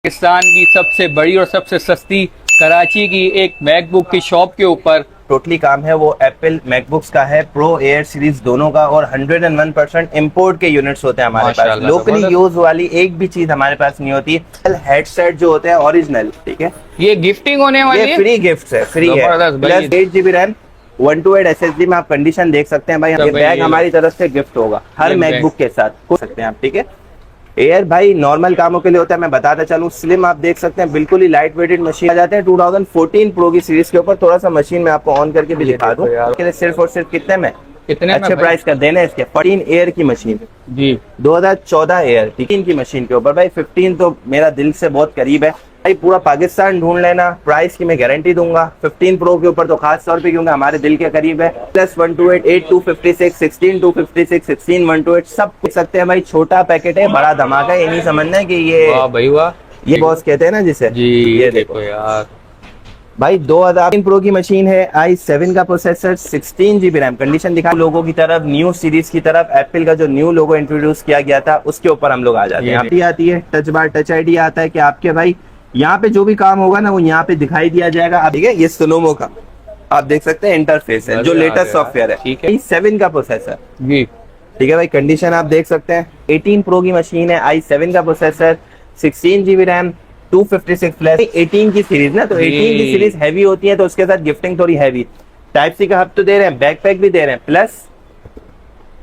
पाकिस्तान की सबसे बड़ी और सबसे सस्ती कराची की एक मैकबुक की शॉप के ऊपर टोटली काम है वो एप्पल मैकबुक्स का है, प्रो एयर सीरीज दोनों का, और 101% इंपोर्ट के यूनिट्स होते हैं हमारे पास। लोकली यूज वाली एक भी चीज हमारे पास नहीं होती। हेडसेट जो होते हैं ओरिजिनल, ठीक है, ये गिफ्टिंग होने वाली है, फ्री गिफ्ट है, फ्री है, प्लस 8 GB रैम, 128 SSD में। आप कंडीशन देख सकते हैं भाई, ये बैग हमारी तरफ से गिफ्ट होगा हर मैकबुक के साथ, हो सकते हैं आप, ठीक है। एयर भाई नॉर्मल कामों के लिए होता है, मैं बताता चलूं। स्लिम आप देख सकते हैं, बिल्कुल ही लाइट वेटेड मशीन आ जाते हैं 2014 प्रो की सीरीज के ऊपर। थोड़ा सा मशीन में आपको ऑन करके भी दिखा दूं, सिर्फ और सिर्फ कितने अच्छे प्राइस का देने इसके 14 एयर की मशीन जी, 2014 एयर 3 की मशीन के ऊपर भाई। 15 तो मेरा दिल से बहुत करीब है भाई, पूरा पाकिस्तान ढूंढ लेना, प्राइस की मैं गारंटी दूंगा। 15 प्रो के ऊपर तो खास तौर पे क्योंकि हमारे दिल के करीब है। प्लस 128, 8 256, 16 256, 16 128 सब कुछ सकते हैं भाई। छोटा पैकेट है, बड़ा धमाका है। ये नहीं समझना है कि ये वाह भाई वाह, ये बॉस कहते हैं ना जिसे जी। ये देखो यार भाई, 2003 प्रो की मशीन है, i7 का प्रोसेसर, 16 GB रैम। कंडीशन दिखा लोगों की तरफ, न्यू सीरीज की तरफ, एप्पल का जो न्यू लोगो इंट्रोड्यूस किया गया था उसके ऊपर हम लोग आ जाते हैं। आती है टच बार, टच आईडी आता है कि आपके भाई यहाँ पे जो भी काम होगा ना वो यहाँ पे दिखाई दिया जाएगा। अब ठीक है, ये सुनोमो का आप देख सकते हैं इंटरफेस है, जो लेटेस्ट सॉफ्टवेयर है, ठीक है। i7 का प्रोसेसर जी, ठीक है भाई। कंडीशन आप देख सकते हैं, 18 प्रो की मशीन है, i7 का प्रोसेसर, 16 GB रैम, 256 प्लस। 18 की सीरीज ना, तो 18 की सीरीज हैवी होती है, तो उसके साथ गिफ्टिंग थोड़ी हैवी। टाइप सी का हब तो दे रहे हैं, बैकपैक भी दे रहे हैं, प्लस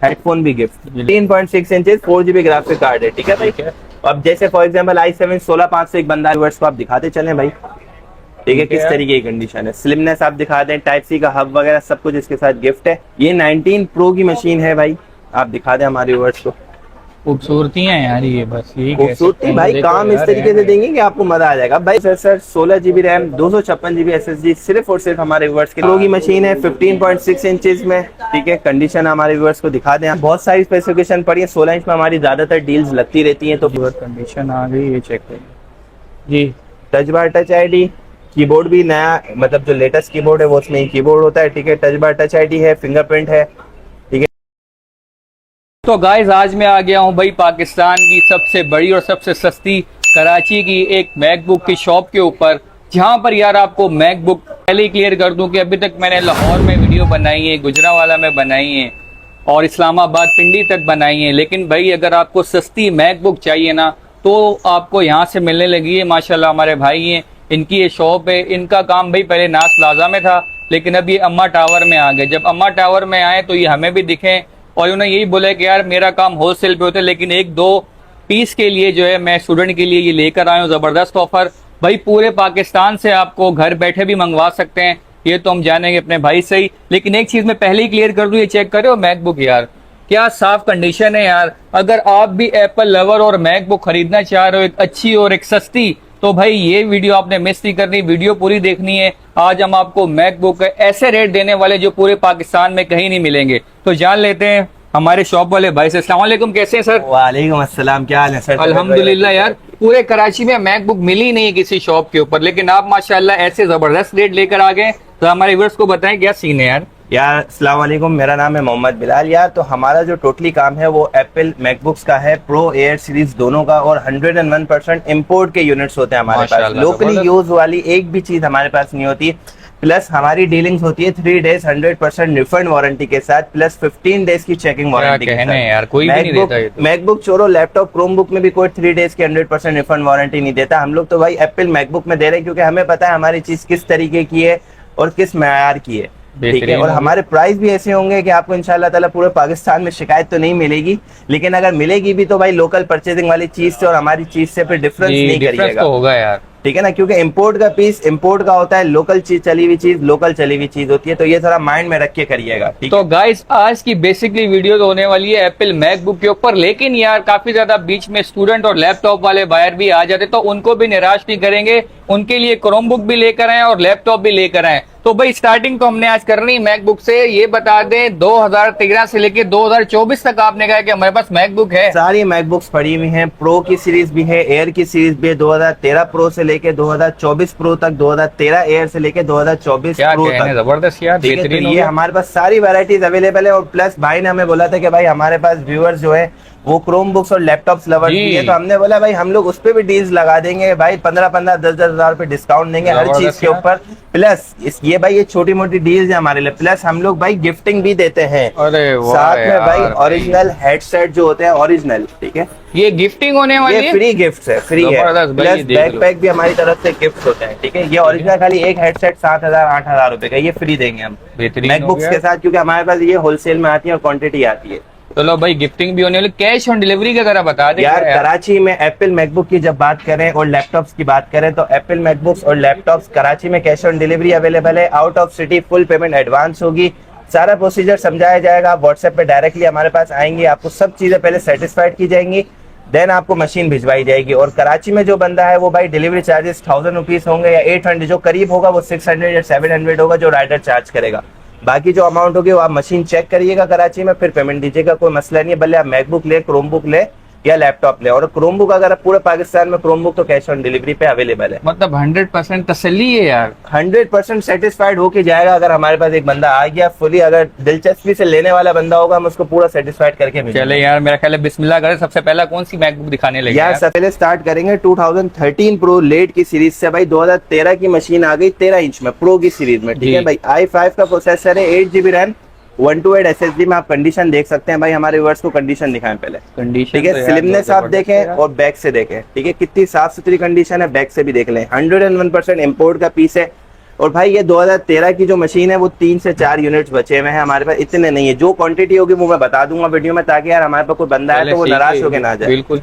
हेडफोन भी gift. 3.6 inches 4 GB graphic card है, ठीक है भाई। अब जैसे फॉर एग्जांपल i7 16.5 से एक बंदा व्यूअर्स को आप दिखाते चलें भाई, ठीक है, किस तरीके की कंडीशन है। स्लिमनेस आप दिखा दें, टाइप सी का हब वगैरह सब कुछ इसके साथ गिफ्ट है। ये 19 प्रो की मशीन है भाई, आप दिखा दें हमारे व्यूअर्स को। खूबसूरती है यार ये, बस यही खूबसूरती भाई, काम इस तरीके से देंगे कि आपको मजा आ जाएगा भाई। Sir 16 GB RAM, 256 GB SSD, सिर्फ और सिर्फ हमारे व्यूअर्स के प्रो की मशीन है, 15.6 इंचेस में, ठीक है। कंडीशन हमारे व्यूअर्स को दिखा दें। बहुत सारी स्पेसिफिकेशन पड़ी है, 16 इंच में हमारी ज्यादातर डील्स लगती रहती है, तो कंडीशन आ गई, ये चेक करिए जी। Touch bar, touch ID, keyboard भी नया, मतलब जो लेटेस्ट कीबोर्ड है वो उसमें कीबोर्ड होता है, ठीक है। टच बार, टच आईडी है, फिंगरप्रिंट है, ठीक है। तो गाइस आज मैं आ गया हूं भाई पाकिस्तान की सबसे बड़ी और सबसे सस्ती कराची की एक मैकबुक की शॉप के ऊपर, जहां पर यार आपको मैकबुक पहले ही क्लियर कर दूं कि अभी तक मैंने लाहौर में वीडियो बनाई है, गुजरावाला में बनाई है और इस्लामाबाद पिंडी तक बनाई है, लेकिन भाई अगर आपको सस्ती मैकबुक चाहिए ना तो आपको यहाँ से मिलने लगी है। माशाल्लाह हमारे भाई हैं, इनकी ये शॉप है। इनका काम भाई पहले नास प्लाजा में था, लेकिन अब ये अम्मा टावर में आ गए। जब अम्मा टावर में आए तो ये हमें भी दिखे और उन्होंने यही बोला कि यार मेरा काम होलसेल पे होता है, लेकिन एक दो पीस के लिए जो है मैं स्टूडेंट के लिए ये लेकर आया हूँ जबरदस्त ऑफर। भाई पूरे पाकिस्तान से आपको घर बैठे भी मंगवा सकते हैं, ये तो हम जानेंगे अपने भाई से ही। लेकिन एक चीज मैं पहले ही क्लियर कर दूं, ये चेक करो मैकबुक यार क्या साफ कंडीशन है यार। अगर आप भी एप्पल लवर और मैकबुक खरीदना चाह रहे हो एक अच्छी और एक सस्ती, तो भाई ये वीडियो आपने मिस नहीं करनी, वीडियो पूरी देखनी है। आज हम आपको मैकबुक ऐसे रेट देने वाले जो पूरे पाकिस्तान में कहीं नहीं मिलेंगे। तो जान लेते हैं हमारे शॉप वाले भाई से। अस्सलाम वालेकुम, कैसे हैं सर? वालेकुम अस्सलाम, क्या हाल है सर? अल्हम्दुलिल्लाह यार, पूरे कराची में मैकबुक मिली नहीं है किसी शॉप के ऊपर, लेकिन आप माशाल्लाह ऐसे जबरदस्त रेट लेकर आ गए। तो हमारे व्यूअर्स को बताएं क्या सीन है यार। यार अस्सलाम वालेकुम, मेरा नाम है मोहम्मद बिलाल। यार तो हमारा जो टोटली काम है वो एप्पल मैकबुक्स का है, प्रो एयर सीरीज दोनों का, और 101% इंपोर्ट के यूनिट्स होते हैं हमारे पास। लोकली यूज वाली एक भी चीज हमारे पास नहीं होती। प्लस हमारी डीलिंग्स होती है 3 डेज 100% रिफंड वारंटी के साथ, प्लस 15 डेज की चेकिंग वारंटी के साथ। यार कोई भी नहीं देता ये तो। मैकबुक छोड़ो, लैपटॉप क्रोमबुक में भी कोई 3 डेज की 100% रिफंड वारंटी नहीं देता। हम लोग तो भाई एप्पल मैकबुक में दे रहे हैं क्योंकि हमें पता है हमारी चीज किस तरीके की है और किस मेयार की है, ठीक है। और हमारे प्राइस भी ऐसे होंगे कि आपको इंशाल्लाह ताला पूरे पाकिस्तान में शिकायत तो नहीं मिलेगी, लेकिन अगर मिलेगी भी तो भाई लोकल परचेजिंग वाली चीज से और हमारी चीज से फिर डिफरेंस नहीं करिएगा, तो होगा यार, ठीक है ना। क्योंकि इंपोर्ट का पीस इंपोर्ट का होता है, लोकल चीज चली हुई चीज लोकल चली हुई चीज होती है, तो ये थोड़ा माइंड में रख के करिएगा, ठीक है। तो गाइस आज की बेसिकली वीडियो तो होने वाली है एप्पल मैकबुक के ऊपर, लेकिन यार काफी ज्यादा बीच में स्टूडेंट और लैपटॉप वाले बायर भी आ जाते, तो उनको भी निराश नहीं करेंगे। उनके लिए क्रोमबुक भी लेकर आए और लैपटॉप भी लेकर आए। तो भाई स्टार्टिंग तो हमने आज करनी मैकबुक से। ये बता दें 2013 से लेके 2024 तक आपने कहा कि हमारे पास मैकबुक है। सारी मैकबुक्स पड़ी हुई हैं, प्रो की सीरीज भी है, एयर की सीरीज भी है, 2013 प्रो से लेके 2024 प्रो तक, 2013 एयर से लेके 2024 प्रो तक। जबरदस्त यार, बेहतरीन। ये हमारे पास सारी वैरायटीज अवेलेबल है। और प्लस भाई ने हमें बोला था कि भाई हमारे पास व्यूअर्स जो है वो क्रोम बुक्स और लैपटॉप्स लवर जी। भी है, तो हमने बोला भाई हम लोग उस पे भी डील्स लगा देंगे भाई, 15-15 10-10 हजार रुपए डिस्काउंट देंगे हर चीज जबरदस्त के यार। ऊपर। प्लस ये भाई ये छोटी मोटी डील्स है हमारे लिए, प्लस हम लोग भाई गिफ्टिंग भी देते हैं अरे वाह साथ में भाई। यार, ओरिजिनल हेडसेट जो होते हैं ओरिजिनल, ठीक है, ये गिफ्टिंग होने वाली ये है। फ्री गिफ्ट है, फ्री है। जबरदस्त भाई, ये प्लस देख लो। बैकपैक भी हमारी तरफ से गिफ्ट होते हैं, ठीक है। ये ओरिजिनल खाली एक हेडसेट 7,000-8,000 रुपए का, ये फ्री देंगे हम बेहतरीन हो मैकबुक्स गया। के साथ, क्योंकि हमारे पास ये होलसेल में आती है और क्वांटिटी आती है। चलो भाई, गिफ्टिंग भी होने वाली। कैश ऑन डिलीवरी का अगर आप बता दें यार कराची में एप्पल मैकबुक की जब बात करें और लैपटॉप्स की बात करें, तो एप्पल मैकबुक्स और लैपटॉप्स कराची में कैश ऑन डिलीवरी अवेलेबल है। Out of city full payment advance होगी। सारा प्रोसीजर समझाया जाएगा, आप व्हाट्सएप पे डायरेक्टली हमारे पास आएंगे, आपको सब चीजें पहले सेटिस्फाइड की जाएंगी, देन आपको मशीन भिजवाई जाएगी। और कराची में जो बंदा है वो भाई डिलीवरी चार्जेस 1000 रुपीज होंगे या 800, जो करीब होगा वो 600 या 700 होगा, जो राइडर चार्ज करेगा। बाकी जो अमाउंट होगी वो आप मशीन चेक करिएगा कराची में, फिर पेमेंट दीजिएगा, कोई मसला नहीं है। भले आप मैकबुक ले, क्रोमबुक ले या लैपटॉप ले। और क्रोमबुक अगर आप पूरे पाकिस्तान में क्रोमबुक तो कैश ऑन डिलीवरी पे अवेलेबल है। मतलब 100% तसल्ली है यार। 100% सेटिस्फाइड होके जाएगा। अगर हमारे पास एक बंदा आ गया फुली, अगर दिलचस्पी से लेने वाला बंदा होगा, हम उसको पूरा सेटिस्फाइड करके भेजेंगे। चले यार, मेरा ख्याल है बिस्मिल्लाह करें। सबसे पहला कौन सी मैकबुक दिखाने लगे यार सबसे पहले स्टार्ट करेंगे 2013 प्रो लेट की सीरीज से। भाई 2013 की मशीन आ गई 13 इंच में प्रो की सीरीज में, ठीक है भाई। i5 का प्रोसेसर है, 8GB रैम, 128 SSD में। आप कंडीशन देख सकते हैं भाई, हमारे व्यूअर्स को कंडीशन दिखाएं पहले, कंडीशन। ठीक है। स्लिमनेस आप देखें और बैक से देखें, ठीक है, कितनी साफ सुथरी कंडीशन है, बैक से भी देख लें। 101% इम्पोर्ट का पीस है। और भाई ये 2013 की जो मशीन है वो 3 से 4 यूनिट्स बचे हुए हैं हमारे पास, इतने नहीं है। जो क्वांटिटी होगी वो मैं बता दूंगा वीडियो में, ताकि यार हमारे पास कोई बंदा है तो वो नाराज होकर ना जाए। बिल्कुल।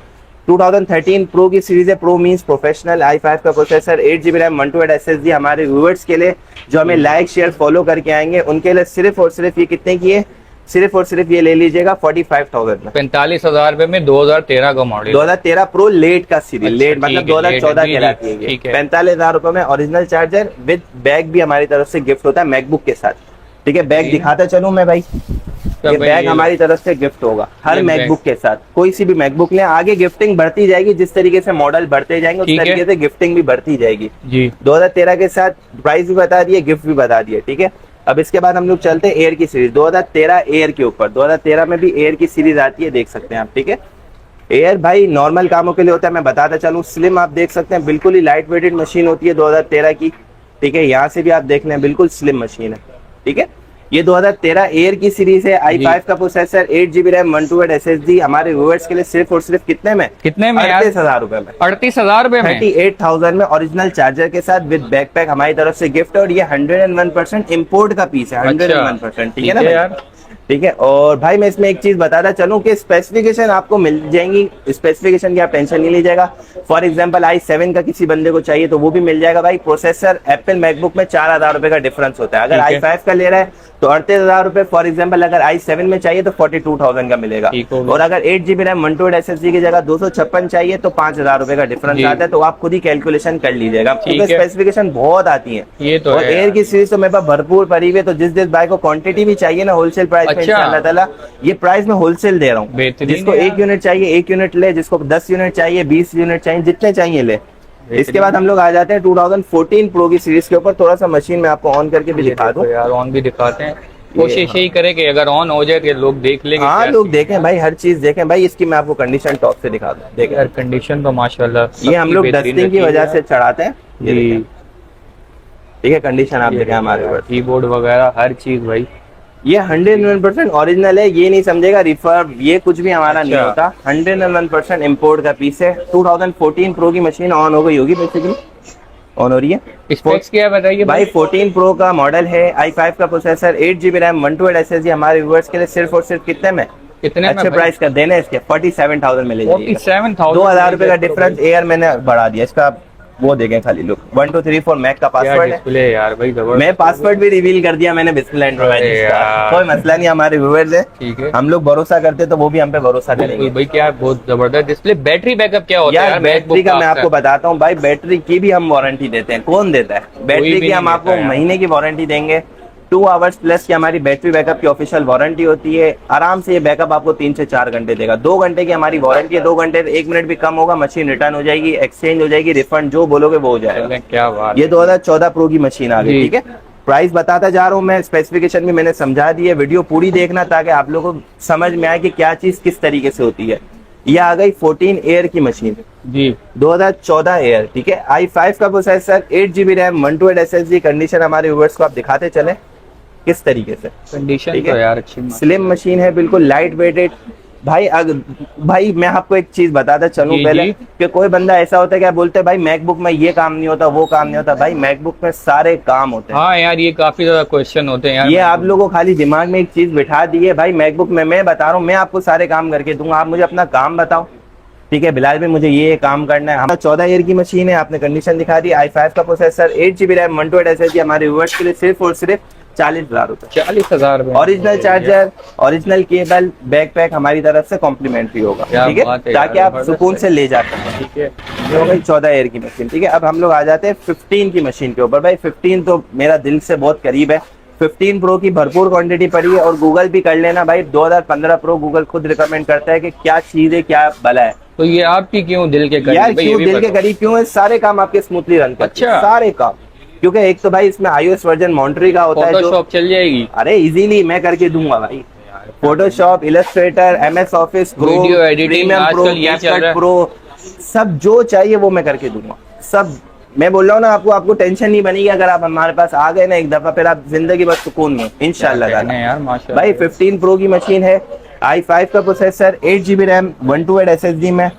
2013 प्रो की सीरीज है, प्रो मींस प्रोफेशनल। i5 का प्रोसेसर, 8GB रैम, 128 SSD। हमारे व्यूअर्स के लिए जो हमें लाइक शेयर फॉलो करके आएंगे उनके लिए सिर्फ और सिर्फ ये कितने की है, सिर्फ और सिर्फ ये ले लीजिएगा 45,000 में। 45,000 रुपए में 2013 का मॉडल। 2013 प्रो लेट का सीरीज, अच्छा, लेट मतलब ठीक है, 2014 लेट, कहलाती है। ठीक है। 45,000 रुपए में ओरिजिनल चार्जर विद बैग भी हमारी तरफ से गिफ्ट होता है मैकबुक के साथ, ठीक है। बैग दिखाता चलूं मैं भाई, ये बैग हमारी तरफ से गिफ्ट होगा हर मैकबुक के साथ। कोई सी भी मैकबुक लें, आगे गिफ्टिंग बढ़ती जाएगी। जिस तरीके से मॉडल बढ़ते जाएंगे उस तरीके से गिफ्टिंग भी बढ़ती जाएगी जी। 2013 के साथ प्राइस भी बता दिए, गिफ्ट भी बता दिए, ठीक है। अब इसके बाद हम लोग चलते हैं एयर की सीरीज, 2013 एयर के ऊपर। 2013 में भी एयर की सीरीज आती है, देख सकते हैं आप, ठीक है। एयर भाई नॉर्मल कामों के लिए होता है, मैं बताता चलूं। स्लिम आप देख सकते हैं, बिल्कुल ही लाइट वेटेड मशीन होती है 2013 की, ठीक है। यहाँ से भी आप देख लें, बिल्कुल स्लिम मशीन है, ठीक है। ये 2013 एयर की सीरीज है, i5 का प्रोसेसर, 8GB रैम, 128 SSD। हमारे व्यूअर्स के लिए सिर्फ और सिर्फ कितने में, कितने में? 38,000 रुपए में। 38,000 रुपए में, 38,000 में ओरिजिनल चार्जर के साथ विद बैकपैक हमारी तरफ से गिफ्ट है। और ये 101% इम्पोर्ट का पीस है, 101%, ठीक है ना यार। भाई, ठीक है। और भाई मैं इसमें एक चीज बताना चलूं कि स्पेसिफिकेशन आपको मिल जाएंगी, स्पेसिफिकेशन की आप टेंशन नहीं लीजिएगा। फॉर एग्जांपल i7 का किसी बंदे को चाहिए तो वो भी मिल जाएगा भाई। प्रोसेसर एप्पल मैकबुक में 4,000 रुपए का डिफरेंस होता है। अगर i5 का ले रहा है तो 38,000 रुपए। फॉर एग्जांपल अगर i7 में चाहिए तो 42,000 का मिलेगा। और अगर 8GB रैम, 128 SSD की जगह 256 चाहिए तो 5,000 रुपए का डिफरेंस आता है। तो आप खुद ही कैलकुलेशन कर लीजिएगा, क्योंकि स्पेसिफिकेशन बहुत आती है। ये तो और एयर की सीरीज तो मेरे पास भरपूर पड़ी हुई है, तो जिस भाई को क्वांटिटी भी चाहिए ना होलसेल प्राइस में, इंशाअल्लाह ताला ये प्राइस में होलसेल दे रहा हूँ। जिसको 1 यूनिट चाहिए 1 यूनिट ले, जिसको 10 यूनिट चाहिए 20 यूनिट चाहिए, जितने चाहिए ले। इसके बाद हम लोग आ जाते हैं 2014 प्रो की सीरीज के ऊपर। थोड़ा सा मशीन में आपको ऑन करके भी दिखा दूं यार, ऑन भी दिखाते हैं। कोशिश यही करें कि अगर ऑन हो जाए कि लोग देख लेंगे। हाँ लोग देखें भाई, हर चीज देखें भाई। इसकी मैं आपको कंडीशन टॉप से दिखा दूं, देखें यार कंडीशन तो माशाल्लाह। ये हम लोग डस्टिंग की वजह से चढ़ाते हैं, ये देखें, ठीक है। कंडीशन आप देखें हमारे ऊपर, कीबोर्ड वगैरह हर चीज भाई। ये 101% ओरिजिनल है, ये नहीं समझेगा रिफर्ब, ये कुछ भी हमारा नहीं होता। 101% इम्पोर्ट का पीस है। 2014 प्रो की मशीन ऑन हो गई होगी, बेसिकली ऑन हो रही है। स्पेक्स क्या है बताइए भाई 14 प्रो का मॉडल है, i5 का प्रोसेसर, 8GB रैम, 128 SSD। हमारे व्यूअर्स के लिए सिर्फ और सिर्फ कितने में, कितने अच्छे प्राइस का देने इसके 47,000 में ले जाइए। 47,000, 2,000 रुपए का डिफरेंस एयर मैंने बढ़ा दिया इसका। वो देखें खाली लुक, 1 2 3 4 मैक का पासवर्ड डिस्प्ले है यार भाई, जबरदस्त। मैं पासवर्ड भी रिवील कर दिया मैंने, बिस्मिल्लाह एंड्रॉइड का। कोई मसला नहीं, हमारे व्यूअर्स है, ठीक है। हम लोग भरोसा करते तो वो भी हम पे भरोसा करेंगे भाई। क्या बहुत जबरदस्त डिस्प्ले। बैटरी बैकअप क्या होता है यार? बैटरी का मैं आपको बताता हूँ भाई, बैटरी की भी हम वारंटी देते हैं। कौन देता है? बैटरी की हम आपको महीने की वारंटी देंगे। 2 आवर्स प्लस की हमारी बैटरी बैकअप की ऑफिशियल वारंटी होती है। आराम से ये बैकअप आपको 3 से 4 घंटे देगा। 2 घंटे की हमारी वारंटी है। 2 घंटे 1 मिनट भी कम होगा मशीन रिटर्न हो जाएगी, एक्सचेंज हो जाएगी, रिफंड जो बोलोगे वो हो जाएगा। क्या बात। ये 2014 प्रो की मशीन आ गई, ठीक है। प्राइस बताता जा रहा हूँ मैं, स्पेसिफिकेशन भी मैंने समझा दी है। वीडियो पूरी देखना ताकि आप लोगों को समझ में आए कि क्या चीज किस तरीके से होती है। ये आ गई 14 एयर की मशीन, जी 2014 एयर, ठीक है। i5 का processor, 8 GB RAM, 128 SSD। Condition हमारे व्यूअर्स को आप दिखाते चले किस तरीके से, कंडीशन ठीक तो है। यार अच्छी स्लिम मशीन है, बिल्कुल लाइट वेटेड। भाई मैं आपको एक चीज बताता चलूं जी, पहले जी। कि कोई बंदा ऐसा होता है क्या बोलते हैं भाई मैकबुक में ये काम नहीं होता, वो काम नहीं होता। भाई मैकबुक में सारे काम होते हैं। हाँ यार, ये काफी ज्यादा क्वेश्चन होते हैं यार। ये आप लोगों को खाली दिमाग में एक चीज बिठा दी है भाई, मैकबुक में मैं बता रहा हूँ, मैं आपको सारे काम करके दूंगा, आप मुझे अपना काम बताओ, ठीक है। बिलाल में मुझे ये काम करना है। हमारा 14 ईयर की मशीन है, आपने कंडीशन दिखा दी। i5 का प्रोसेसर, 8 GB रैम, 128 SSD। हमारे व्यूअर्स के लिए सिर्फ और सिर्फ 40,000 रुपए। 40,000 original charger, original cable, backpack हमारी तरफ से कॉम्प्लीमेंट्री होगा, क्या ठीक है, बात है ताकि यार, आप जबरदस्त सुकून है। से ले जा सकें। ठीक है। ये हो गई 14 ईयर की मशीन, ठीक है। अब हम लोग आ जाते हैं 15 की मशीन के ऊपर। भाई 15 तो मेरा दिल से बहुत करीब है। 15 प्रो की भरपूर क्वांटिटी पड़ी है, और गूगल भी कर लेना भाई, 2015 प्रो गूगल खुद रिकमेंड करता है कि क्या चीज है, क्या भला है। तो ये आपकी क्यों दिल के करीब? यार भाई, ये क्यों भी दिल के बताओ। करीब क्यों है? सारे काम आपके स्मूथली रन करते हैं, अच्छा। सारे काम। क्योंकि एक तो भाई इसमें iOS वर्जन मॉन्टरी का होता है, जो फोटोशॉप चल जाएगी? अरे इजीली मैं करके दूंगा भाई। Photoshop, Illustrator, MS office, video editing premium pro, आजकल यही चल रहा कैपकट है। प्रो, सब जो चाहिए वो मैं करके दूंगा सब। मैं बोल रहा हूँ ना आपको टेंशन नहीं बनेगी अगर आप हमारे पास आ गए ना एक दफा, फिर आप जिंदगी भर सुकून में इंशाल्लाह क्या ताला। कहने यार, माशाल्लाह। भाई 15 प्रो की मशीन है, i5 का प्रोसेसर, 8 GB रैम, 128 SSD में।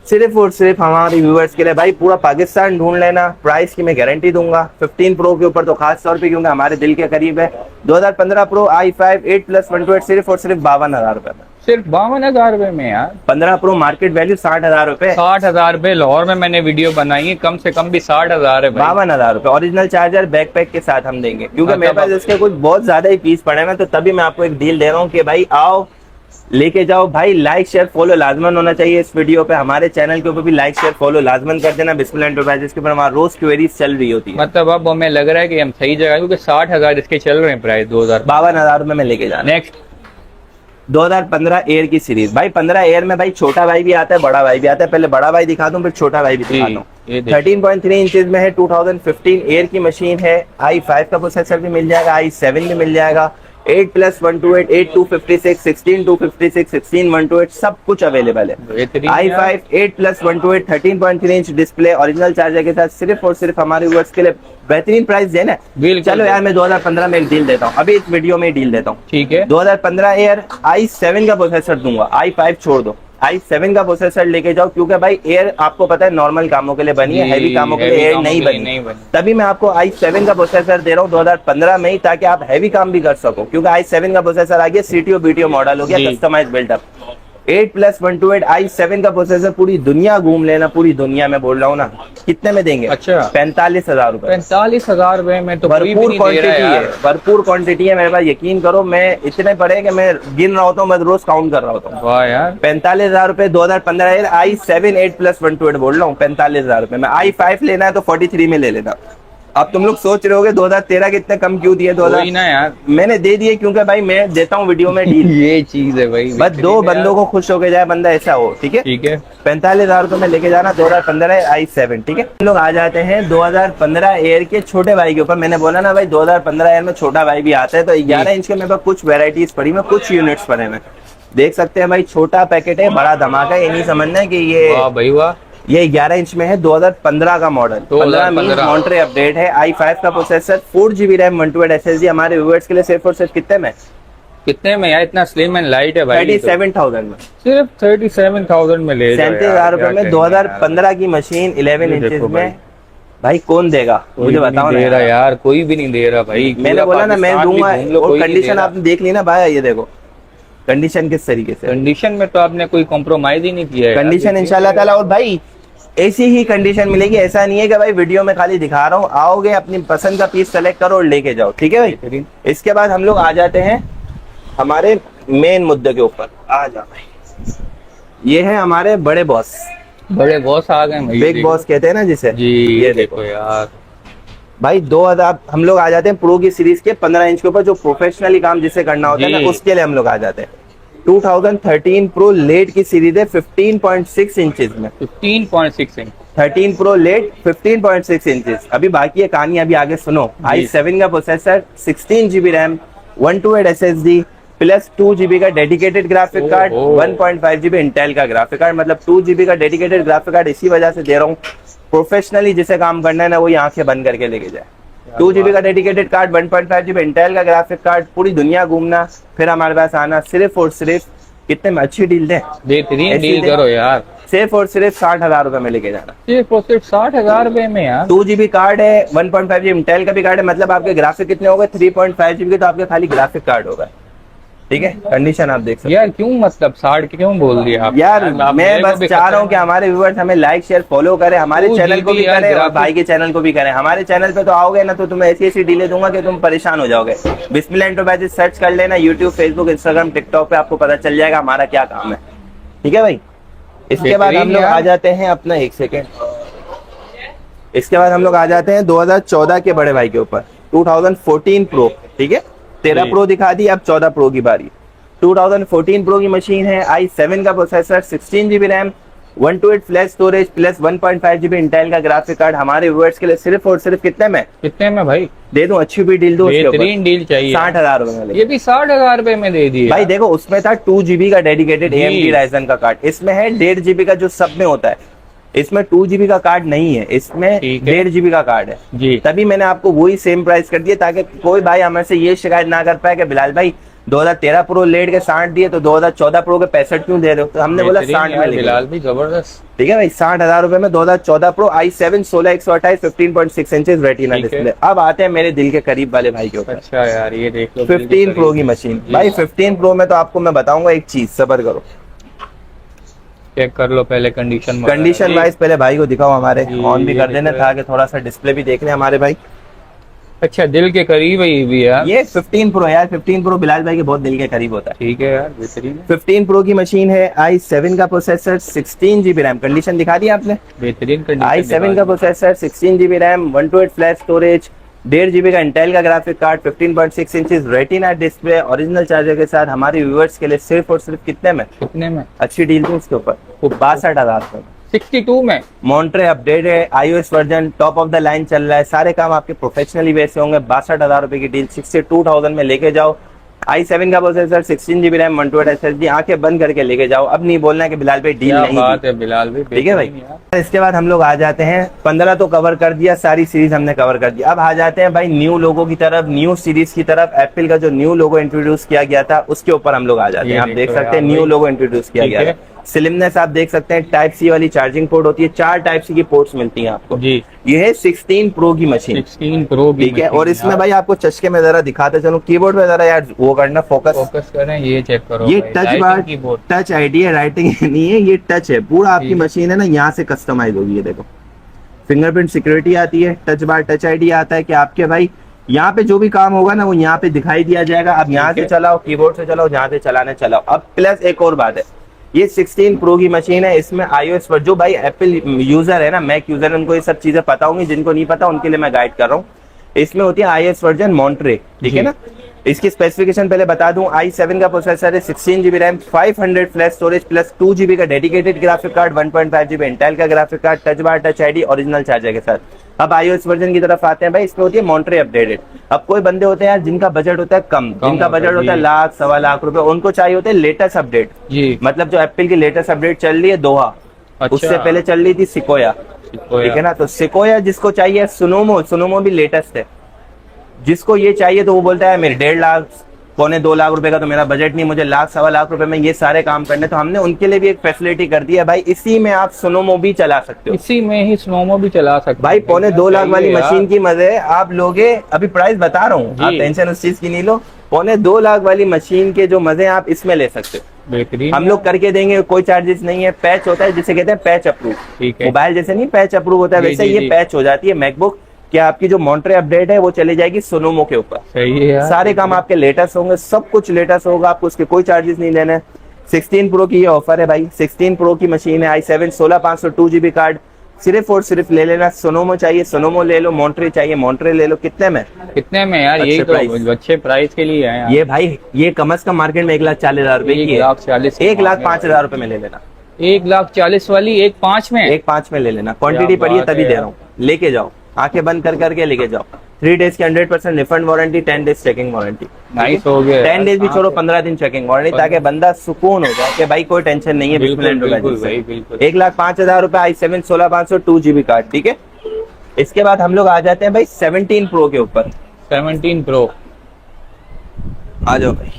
सिर्फ और सिर्फ हमारे व्यूअर्स के लिए भाई पूरा पाकिस्तान ढूंढ लेना, प्राइस की मैं गारंटी दूंगा। 15 प्रो के ऊपर तो खास तौर पे, क्योंकि हमारे दिल के करीब है। 2015 प्रो i5 8+128 सिर्फ और सिर्फ 52,000 रुपए में। सिर्फ 52,000 रुपए में यार? 15 प्रो मार्केट वैल्यू 60,000 रुपए। 60,000 रुपए? लाहौर में मैंने वीडियो बनाई है, कम से कम भी 60,000 है भाई। 52,000 रुपए ओरिजिनल चार्जर बैकपैक के साथ हम देंगे, क्योंकि हाँ, मेरे तब पास आप- इसके कुछ बहुत ज्यादा ही पीस पड़े हैं ना, तो तभी मैं आपको एक डील दे रहा हूँ कि भाई आओ लेके जाओ। भाई लाइक शेयर फॉलो लाजमन होना चाहिए इस वीडियो पे। हमारे चैनल के ऊपर भी लाइक शेयर फॉलो लाजमन कर देना। बिस्मिल्लाह एंटरप्राइजेस के ऊपर हमारा रोज क्वेरीज चल रही होती है। मतलब अब हमें लग रहा है कि हम सही जगह, क्योंकि 60,000 इसके चल रहे हैं प्राइस 2000। 52,000 रुपए में लेके जाना। नेक्स्ट 2015 एयर की सीरीज। भाई 15 एयर में भाई छोटा भाई भी आता है, बड़ा भाई भी आता है। पहले बड़ा भाई दिखा दूं, फिर छोटा भाई भी दिखाता हूँ। ये देखिए। 13.3 इंचेस में है, 2015 एयर की मशीन है। i5 का प्रोसेसर भी मिल जाएगा, i7 भी मिल जाएगा। 8+128, 8,256, 16,256, 16,128 सब कुछ अवेलेबल है। बेहतरीन यार। i5 8+128, 13.3 inch display, original charger के साथ, सिर्फ और सिर्फ हमारे व्यूअर्स के लिए बेहतरीन प्राइस देना है। बिल्कुल। चलो यार मैं 2015 में एक डील देता हूँ, अभी इस वीडियो में डील देता हूँ। ठीक है। 2015 एयर i7 का प्रोसेसर दूंगा, i5 छोड़ दो, i7 का प्रोसेसर लेके जाओ। क्योंकि भाई एयर आपको पता है नॉर्मल कामों के लिए बनी है, जी, हैवी कामों के लिए heavy एयर कामों नहीं के लिए बनी। नहीं बनी। तभी मैं आपको i7 का प्रोसेसर दे रहा हूँ 2015 में ही, ताकि आप हैवी काम भी कर सको। क्योंकि i7 का प्रोसेसर आ गया, CTO BTO मॉडल हो गया, जी। Customise buildup. 8+128 i7 का प्रोसेसर पूरी दुनिया घूम लेना, पूरी दुनिया में बोल रहा हूँ ना। कितने में देंगे? अच्छा। 45,000 रुपए। 45,000 रुपए में तो कोई भी भरपूर नहीं दे रहा क्वांटिटी है है, यार। भरपूर क्वांटिटी है मेरे पास, यकीन करो। मैं इतने पड़े कि मैं गिन रहा होता हूँ, मैं रोज काउंट कर रहा होता हूँ। वाह यार। 45,000 रुपए 2015 एयर i7 8+128 बोल रहा हूँ, 45,000 रुपए में। i5 लेना है तो 43 में ले लेना। अब तुम लोग सोच रहे होगे 2013 के इतने कम क्यों दिए? कोई ना यार। मैंने दे दिए क्योंकि भाई मैं देता हूँ वीडियो में डील। ये चीज है भाई। बस दो बंदों को खुश होके जाए बंदा, ऐसा हो, ठीक है। ठीक है। 45,000 रुपए में लेके जाना, 2015 i7, ठीक है। हम लोग आ जाते हैं 2015 एयर के छोटे भाई के ऊपर। मैंने बोला ना भाई 2015 एयर में छोटा भाई भी आता है, तो 11 इंच के मेरे पास कुछ वेराइटीज पड़ी में, कुछ यूनिट्स पड़े हैं। देख सकते हैं भाई, छोटा पैकेट है, बड़ा धमाका है। ये नहीं समझना है कि वाह भाई वाह। ये 11 इंच में है, 2015 का मॉडल। 15 मींस मॉन्टरे अपडेट है। i5 का प्रोसेसर, 4 GB रैम, 128 SSD। हमारे व्यूअर्स के लिए सिर्फ और सिर्फ कितने में? कितने में यार? इतना स्लिम एंड लाइट है भाई। 37,000 में। सिर्फ 37,000 में ले जाओ यार। 37,000 रुपए क्या में कहेंगे 2015 की मशीन, 11 ये इंचेस देखो में। भाई। भाई कौन देगा कोई मुझे भी बताओ नहीं ना दे रहा यार। यार, कोई भी नहीं दे रहा भाई। मैंने पूरा बोला ना मैं पाकिस्तान भी दूंगा, घूम लो, और कोई नहीं दे कंडीशन रहा। आपने देख ली ना भाई, ये देखो कंडीशन किस तरीके से। कंडीशन में तो आपने कोई कॉम्प्रोमाइज ही नहीं किया है यार। कंडीशन इंशाल्लाह ताला। और भाई ऐसी ही कंडीशन मिलेगी, ऐसा नहीं है कि भाई वीडियो में खाली दिखा रहा हूँ। आओगे अपनी पसंद का पीस सेलेक्ट करो और लेके जाओ, ठीक है भाई। बेहतरीन। इसके बाद हम लोग आ जाते हैं हमारे मेन मुद्दे के ऊपर। आ जा भाई, ये है हमारे बड़े बॉस, बड़े बॉस आ गए भाई। बिग बॉस कहते हैं ना जिसे। जी ये देखो यार। भाई 2000 हम लोग आ जाते हैं प्रो की सीरीज के 15 इंच के ऊपर, जो प्रोफेशनली काम जिसे करना होता है जी। ना, उसके लिए हम लोग आ जाते हैं। 2013 प्रो लेट की सीरीज है, 15.6 इंचेस में। 15.6 इंच। 13 pro late 15.6 inches. अभी बाकी है कहानी, अभी आगे सुनो। जी। i7 का processor, 16 GB RAM, 128 SSD, plus 2 GB का dedicated graphic card, 1.5 GB Intel का ग्राफिक कार्ड। मतलब 2 GB का डेडिकेटेड ग्राफिक कार्ड इसी वजह से दे रहा हूँ, प्रोफेशनली जिसे काम करना है ना वो आंखें बंद करके लेके जाए। 2 GB का डेडिकेटेड कार्ड, 1.5 GB इंटेल का ग्राफिक कार्ड, पूरी दुनिया घूमना, फिर हमारे पास आना, सिर्फ और सिर्फ कितने में अच्छी डील दें, बेहतरीन डील करो यार, सिर्फ और सिर्फ 60,000 रुपए में लेके जाना। सिर्फ और सिर्फ 60,000 रुपए में यार। 2 GB कार्ड है, 1.5 GB इंटेल का भी कार्ड है, मतलब आपके ग्राफिक कितने हो गए, 3.5 GB के, तो आपके खाली ग्राफिक कार्ड होगा। ठीक है, कंडीशन आप देख सकते हैं यार। क्यों मतलब 60 क्यों बोल दिया आप यार? आप मैं मेरे को बस भी चाह रहा हूँ खतरा कि हमारे व्यूअर्स हमें लाइक शेयर फॉलो करें, हमारे 2 चैनल को भी GB यार करें और ग्राफिक। भाई के चैनल को भी करें। हमारे चैनल पे तो आओगे ना तो तुम्हें ऐसी ऐसी डीलें दूंगा कि तुम परेशान हो जाओगे। बिस्मिल्लाह एंटरप्राइजेस सर्च कर लेना, यूट्यूब, फेसबुक, इंस्टाग्राम, टिकटॉक पे आपको पता चल जाएगा हमारा क्या काम है। ठीक है भाई। इसके बाद हम लोग आ जाते हैं अपना, एक सेकेंड, इसके बाद हम लोग आ जाते हैं 2014 के बड़े भाई के ऊपर, 2014 प्रो। ठीक है, 13 प्रो दिखा दी, अब 14 प्रो की बारी। 2014 प्रो की मशीन है, i7 का processor, 16 GB RAM, 128 flash storage plus 1.5 GB Intel का ग्राफिक कार्ड। हमारे व्यूअर्स के लिए सिर्फ और सिर्फ कितने में भाई दे दूं? अच्छी भी डील दो, बेहतरीन डील चाहिए। 60,000 रुपए में। ये भी 60,000 रुपए में दे दिए भाई देखो, उसमें था 2 GB का डेडिकेटेड AMD Ryzen का कार्ड, इसमें है 1.5 GB का जो सब में होता है। इसमें 2 GB का कार्ड नहीं है, इसमें 1.5 GB का कार्ड है जी। तभी मैंने आपको वही सेम प्राइस कर दिया, ताकि कोई भाई हमें से ये शिकायत ना कर पाए कि बिलाल भाई 2013 प्रो लेट के 60 दिए तो 2014 प्रो के 65 क्यों दे रहे हो? तो हमने बोला 60 में बिलाल भी जबरदस्त। ठीक है भाई, 60,000 रुपए में 2014 pro, i7 16/128 15.6 inches retina display. अब आते हैं मेरे दिल के करीब वाले भाई के ऊपर। अच्छा यार, ये देख लो 15 प्रो की मशीन। भाई 15 प्रो में तो आपको मैं बताऊंगा एक चीज, सबर करो, चेक कर लो पहले कंडीशन वाइज। पहले भाई को दिखाओ, हमारे ऑन भी कर देना था कि थोड़ा सा डिस्प्ले भी देख लें हमारे भाई। अच्छा, दिल के करीब है ये भी यार। ये 15 प्रो यार, 15 प्रो बिलाल भाई के बहुत दिल के करीब होता है। ठीक है यार, बेहतरीन। 15 प्रो की मशीन है, i7 का प्रोसेसर, 16 GB रैम। कंडीशन दिखा दी आपने, बेहतरीन कंडीशन। i7 का processor, 16 GB RAM, 128 flash storage, 1.5 GB का इंटेल का graphic card, 15.6 inches retina display, original charger के साथ। हमारे व्यूअर्स के लिए सिर्फ और सिर्फ कितने में अच्छी डील थी इसके ऊपर, 62,000 में, 62 में। मॉन्ट्रे अपडेट है, iOS version top of the line चल रहा है, सारे काम आपके प्रोफेशनली वैसे होंगे। 62,000 रुपए की डील 62,000 में लेके जाओ। i7 का प्रोसेसर, 16 GB रैम, 128 SSD, आंखें बंद करके लेके जाओ। अब नहीं बोलना है कि बिलाल भाई डील नहीं बात है बिलाल भाई। ठीक है भाई। इसके बाद हम लोग आ जाते हैं, 15 तो कवर कर दिया, सारी सीरीज हमने कवर कर दिया। अब आ जाते हैं भाई न्यू लोगो की तरफ, न्यू सीरीज की तरफ। एप्पल का जो न्यू लोगो इंट्रोड्यूस किया गया था उसके ऊपर हम लोग आ जाते हैं। आप देख सकते हैं न्यू लोगो इंट्रोड्यूस किया गया है। स्लिमनेस आप देख सकते हैं, टाइप सी वाली चार्जिंग पोर्ट होती है, 4 टाइप सी की पोर्ट्स मिलती हैं आपको जी। ये है 16 प्रो की मशीन, 16 प्रो की, ठीक है। और इसमें भाई आपको चश्के में जरा दिखाते चलो, कीबोर्ड पे जरा यार वो करना, फोकस करें, ये चेक करो। ये टच बार, टच आईडी है, राइटिंग नहीं है, ये टच है पूरा। आपकी मशीन है ना, यहाँ से कस्टमाइज होगी। ये देखो, फिंगरप्रिंट सिक्योरिटी आती है, टच बार, टच आईडी आता है कि आपके भाई यहाँ पे जो भी काम होगा ना वो यहाँ पे दिखाई दिया जाएगा। अब यहाँ से चलाओ, कीबोर्ड से चलाओ, जहाँ से चलाने चलाओ। अब प्लस एक और बात है, ये 16 प्रो की मशीन है, इसमें iOS पर जो भाई एप्पल यूजर है ना, मैक यूजर है, उनको ये सब चीजें पता होंगी। जिनको नहीं पता उनके लिए मैं गाइड कर रहा हूँ। इसमें होती है iOS वर्जन मॉन्ट्रे, ठीक है ना। इसकी स्पेसिफिकेशन पहले बता दूं, i7 का प्रोसेसर है, 16 GB RAM, 500 flash storage plus 2 GB का dedicated graphic card, 1.5 GB Intel का graphic card, touch bar, touch ID, original charger के साथ। अब iOS वर्जन की तरफ आते हैं भाई, इसमें होती है मॉन्ट्रे अपडेटेड। अब कोई बंदे होते हैं यार जिनका बजट होता है कम, जिनका बजट होता है लाख, 1.25 लाख रुपए, उनको चाहिए होते हैं लेटेस्ट अपडेट जी। मतलब जो एप्पल की लेटेस्ट अपडेट चल रही है दोहा, उससे पहले चल रही थी सिकोया, ठीक है ना। तो सिकोया जिसको चाहिए, सुनोमो भी लेटेस्ट है। जिसको ये चाहिए तो वो बोलता है मेरे 1.5 लाख, 1.25 लाख रुपए का तो मेरा बजट नहीं, मुझे लाख, 1.25 लाख रुपए में ये सारे काम करने। तो हमने उनके लिए भी एक फैसिलिटी कर दी है भाई, इसी में आप सुनोमो भी चला सकते हो, इसी में ही सुनोमो भी चला सकते हो भाई। 2.25 लाख वाली मशीन की मजे आप लोगे, अभी प्राइस बता रहा हूँ, आप टेंशन उस चीज की नहीं लो। 2.25 लाख वाली मशीन के जो मजे आप इसमें ले सकते हो, बेहतरीन। हम लोग करके देंगे, कोई चार्जेस नहीं है। पैच होता है जिसे कहते हैं पैच अप्रूव, मोबाइल जैसे नहीं पैच अप्रूव होता है, वैसे ये पैच हो जाती है मैकबुक कि आपकी जो मॉन्ट्रे अपडेट है वो चली जाएगी सुनोमो के ऊपर। सही है यार। सारे काम आपके लेटेस्ट होंगे, सब कुछ लेटेस्ट होगा, आपको उसके कोई चार्जेस नहीं देने। 16 प्रो की ये ऑफर है भाई, 16 प्रो की मशीन है, i7 16500 2 GB कार्ड, सिर्फ और सिर्फ ले लेना। सुनोमो चाहिए सुनोमो ले लो, मॉन्ट्रे चाहिए मॉन्ट्रे ले लो। कितने में यार? ये तो अच्छे प्राइस के लिए है यार। ये भाई ये कम से कम मार्केट में 1,40,000 रुपए की है, 1,05,000 रुपए में ले लेना। 1,40,000 वाली 1,05,000 में ले लेना, क्वांटिटी पड़ी है तभी दे रहा हूँ। लेके जाओ, आंखें बंद कर करके लेके जाओ। 3 डेज की 100% refund warranty, 10 days checking warranty. Nice हो गया 10 डेज भी छोड़ो, 15 दिन चेकिंग वारंटी, ताकि बंदा सुकून हो जाए कि भाई कोई टेंशन नहीं है। बिल्कुल बिल्कुल भाई बिल्कुल। 1,05,000 रुपए i7 16,500 2 GB कार्ड, ठीक है। इसके बाद हम लोग आ जाते हैं भाई 17 प्रो के ऊपर। 17 प्रो आ जाओ भाई,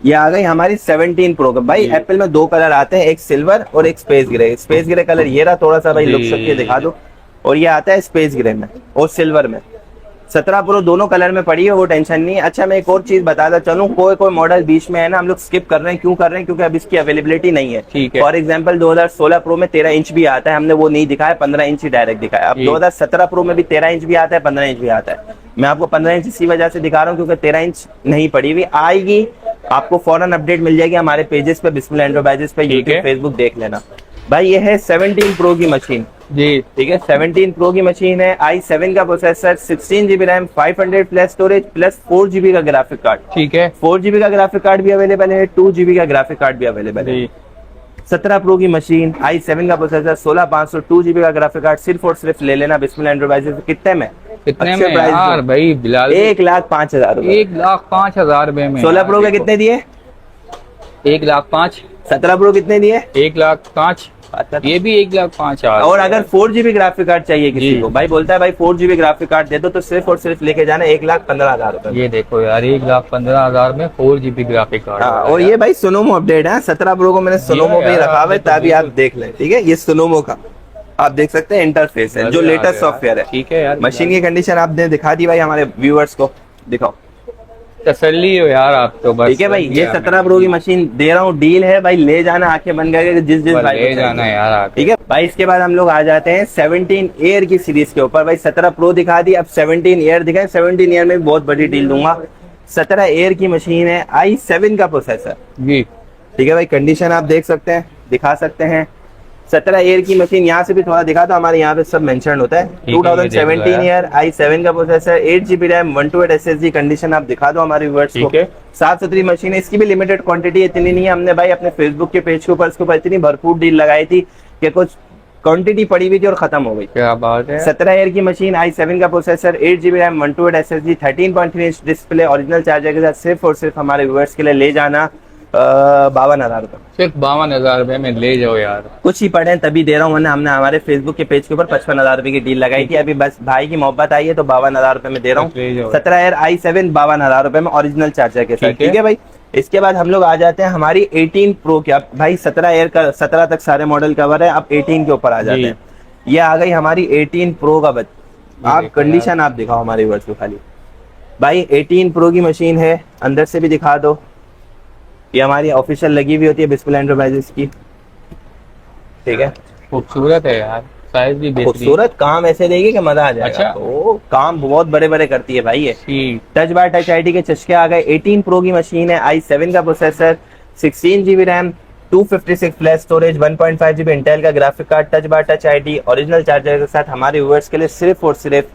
ये आ गई हमारी 17 प्रो का। भाई एप्पल में 2 कलर आते हैं, एक सिल्वर और एक space grey. Space grey colour ये रहा, थोड़ा सा भाई लुक करके दिखा दो। और ये आता है स्पेस ग्रे में और सिल्वर में। 17 प्रो दोनों कलर में पड़ी है, वो टेंशन नहीं है। अच्छा मैं एक और चीज बताता चलूं, कोई मॉडल बीच में है ना, हम लोग स्किप कर रहे हैं। क्यों कर रहे हैं? क्योंकि अब इसकी अवेलेबिलिटी नहीं है। ठीक है। फॉर एग्जांपल 2016 प्रो में 13 इंच भी आता है, हमने वो नहीं दिखाया, 15 इंच ही डायरेक्ट दिखाया। अब 2017 प्रो में भी 13 इंच भी आता है, 15 इंच भी आता है। मैं आपको 15 इंच इसी वजह से दिखा रहा हूँ क्योंकि 13 इंच नहीं पड़ी हुई, आएगी आपको फौरन अपडेट मिल जाएगी हमारे पेजेस पे, बिस्मिल्लाह एंटरप्राइजेस पे, यूट्यूब फेसबुक देख लेना। भाई ये है 17 प्रो की मशीन जी, ठीक है। 17 प्रो की मशीन है, i7 का processor, 16 GB RAM, 500 plus storage plus 4 GB का ग्राफिक कार्ड। ठीक है। 4 GB का ग्राफिक कार्ड भी अवेलेबल है, 2 GB का ग्राफिक कार्ड भी अवेलेबल है। 17 प्रो की मशीन, i7 का प्रोसेसर, 16,500 2 GB का ग्राफिक कार्ड, सिर्फ और सिर्फ ले लेना बिस्मिल्लाह एंटरप्राइजेस। कितने में? कितने अच्छे में प्राइस यार भाई बिलाल? 1,05,000 रुपए। 1,05,000 रुपए में। 16 प्रो के कितने दिए? 1,05,000। 17 प्रो कितने दिए? 1,05,000। ये भी 1,05,000। और अगर 4 GB ग्राफिक कार्ड चाहिए किसी को, भाई बोलता है भाई 4 GB ग्राफिक कार्ड दे दो, तो सिर्फ और सिर्फ लेके जाना 1,15,000 रुपए। ये देखो यार 1,15,000 में 4 GB ग्राफिक कार्ड। हाँ, और ये भाई सोनोमो अपडेट है। 17 प्रो को मैंने सोनोमो पे ही रखा हुआ है ताकि आप देख लें, ठीक है। ये सोनोमो का आप देख सकते हैं इंटरफेस है, जो लेटेस्ट सॉफ्टवेयर है। ठीक है यार। मशीन की कंडीशन आपने दिखा दी भाई हमारे व्यूअर्स को, दिखाओ। तसल्ली हो यार आप तो बस। ठीक है भाई, ये 17 प्रो की मशीन दे रहा हूँ, डील है भाई, ले जाना, आंखें बन गए जिस भाई ले जाना यार आप। ठीक है भाई। इसके बाद हम लोग आ जाते हैं 17 एयर की सीरीज के ऊपर। भाई 17 प्रो दिखा दी, अब 17 एयर दिखाए। 17 एयर में भी बहुत बड़ी डील दूंगा। 17 एयर की मशीन है, i7 का प्रोसेसर जी, ठीक है भाई। कंडीशन आप देख सकते हैं, दिखा सकते हैं। 17 एयर की मशीन, यहाँ से भी थोड़ा दिखा दो, हमारे यहाँ पे सब मेंशन होता है। 2017 एयर, i7 का processor, 8 GB RAM, 128 SSD। Condition आप दिखा दो हमारे व्यूअर्स को। साफ सुथरी मशीन है, इसकी भी लिमिटेड क्वांटिटी इतनी नहीं है। हमने भाई अपने फेसबुक के पेज के ऊपर इसके ऊपर इतनी भरपूर डील लगाई थी कि कुछ क्वांटिटी पड़ी हुई थी और खत्म हो गई। क्या बात है। 17 एयर की मशीन, i7 का processor, 8 GB RAM, 128 SSD, 13.3 inch display, original charger के साथ, सिर्फ और सिर्फ हमारे व्यूअर्स के लिए ले जाना 52,000 रुपए। सिर्फ 52,000 रुपए में ले जाओ यार। कुछ ही पड़े तभी दे रहा हूँ, वरना हमने हमारे फेसबुक के पेज के ऊपर 55,000 रुपए की डील लगाई थी। अभी बस भाई की मोहब्बत आई है तो 52,000 रुपए में दे रहा हूँ। 17 एयर i7 52,000 रुपए में ओरिजिनल चार्जर के साथ, ठीक है भाई। इसके बाद हम लोग आ जाते हैं हमारी 18 प्रो के। अब भाई 17 एयर का 17 तक सारे मॉडल कवर है, अब 18 के ऊपर आ जाते हैं। ये आ गई हमारी 18 प्रो का आप कंडीशन आप दिखाओ हमारे व्यूअर्स को खाली। भाई 18 प्रो की मशीन है, अंदर से भी दिखा दो। ये हमारी ऑफिशियल लगी हुई होती है बिस्मिल्लाह एंटरप्राइजेस की, ठीक है। खूबसूरत है यार, साइज भी खूबसूरत, काम ऐसे देगी कि मजा आ जाएगा। अच्छा? तो काम बहुत बड़े बड़े करती है भाई ये। टच बार टच आईडी के चस्के आ गए। 18 प्रो की मशीन है, i7 का processor, 16 GB RAM, 256 flash storage, 1.5 GB Intel का graphic card, touch bar touch ID, original charger के साथ हमारे व्यूअर्स के लिए सिर्फ और सिर्फ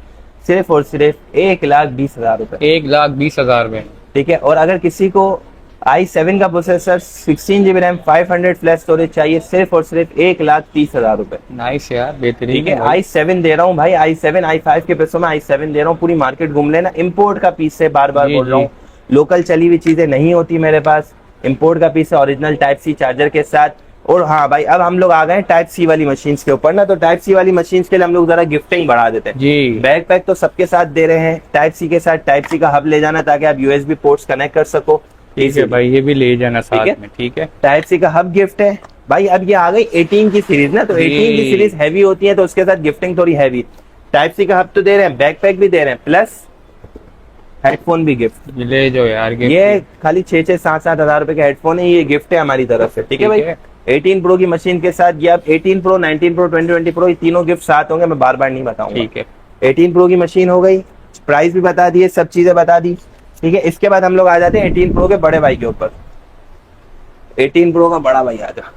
1,20,000 रुपए। 1,20,000 में, ठीक है। और अगर किसी को i7 का processor, 16 GB RAM, 500 flash storage चाहिए, सिर्फ और सिर्फ 1,30,000 रुपए। नाइस यार, बेहतरीन। ठीक है, i7 दे रहा हूँ भाई, i7 i5 के पैसों में i7 दे रहा हूँ। पूरी मार्केट घूम लेना। इम्पोर्ट का पीस है, बार बार बोल रहा हूँ, लोकल चली हुई चीजें नहीं होती मेरे पास। इम्पोर्ट का पीस है, ओरिजिनल टाइप सी चार्जर के साथ। और हाँ भाई, अब हम लोग आ गए टाइप सी वाली मशीन्स के ऊपर ना, तो टाइप सी वाली मशीन्स के लिए हम लोग जरा गिफ्टिंग बढ़ा देते हैं जी। बैक पैक तो सबके साथ दे रहे हैं, टाइप सी के साथ टाइप सी का हब ले जाना ताकि आप USB पोर्ट्स कनेक्ट कर सको। ठीक है भाई, ये भी ले जाना साथ में, ठीक है। टाइप सी का हब गिफ्ट है भाई। अब ये आ गई 18 की सीरीज ना, तो 18 की सीरीज हैवी होती है तो उसके साथ गिफ्टिंग थोड़ी हैवी। टाइप सी का हब तो दे रहे हैं, बैक पैक भी दे रहे हैं, प्लस हेडफोन भी गिफ्ट। ले जाओ यार, ये खाली 6-6, 7-7 हजार रुपए के हेडफोन है, ये गिफ्ट है हमारी तरफ से, ठीक है भाई। 18 प्रो की मशीन के साथ ये, अब 18 प्रो, 19 प्रो, 20 प्रो, ये तीनों गिफ्ट साथ होंगे, मैं बार बार नहीं बताऊंगा, ठीक है। 18 प्रो की मशीन हो गई, प्राइस भी बता दिए, सब चीजें बता दी, ठीक है। इसके बाद हम लोग आ जाते हैं 18 प्रो के बड़े भाई के ऊपर। 18 प्रो का बड़ा भाई आ जा,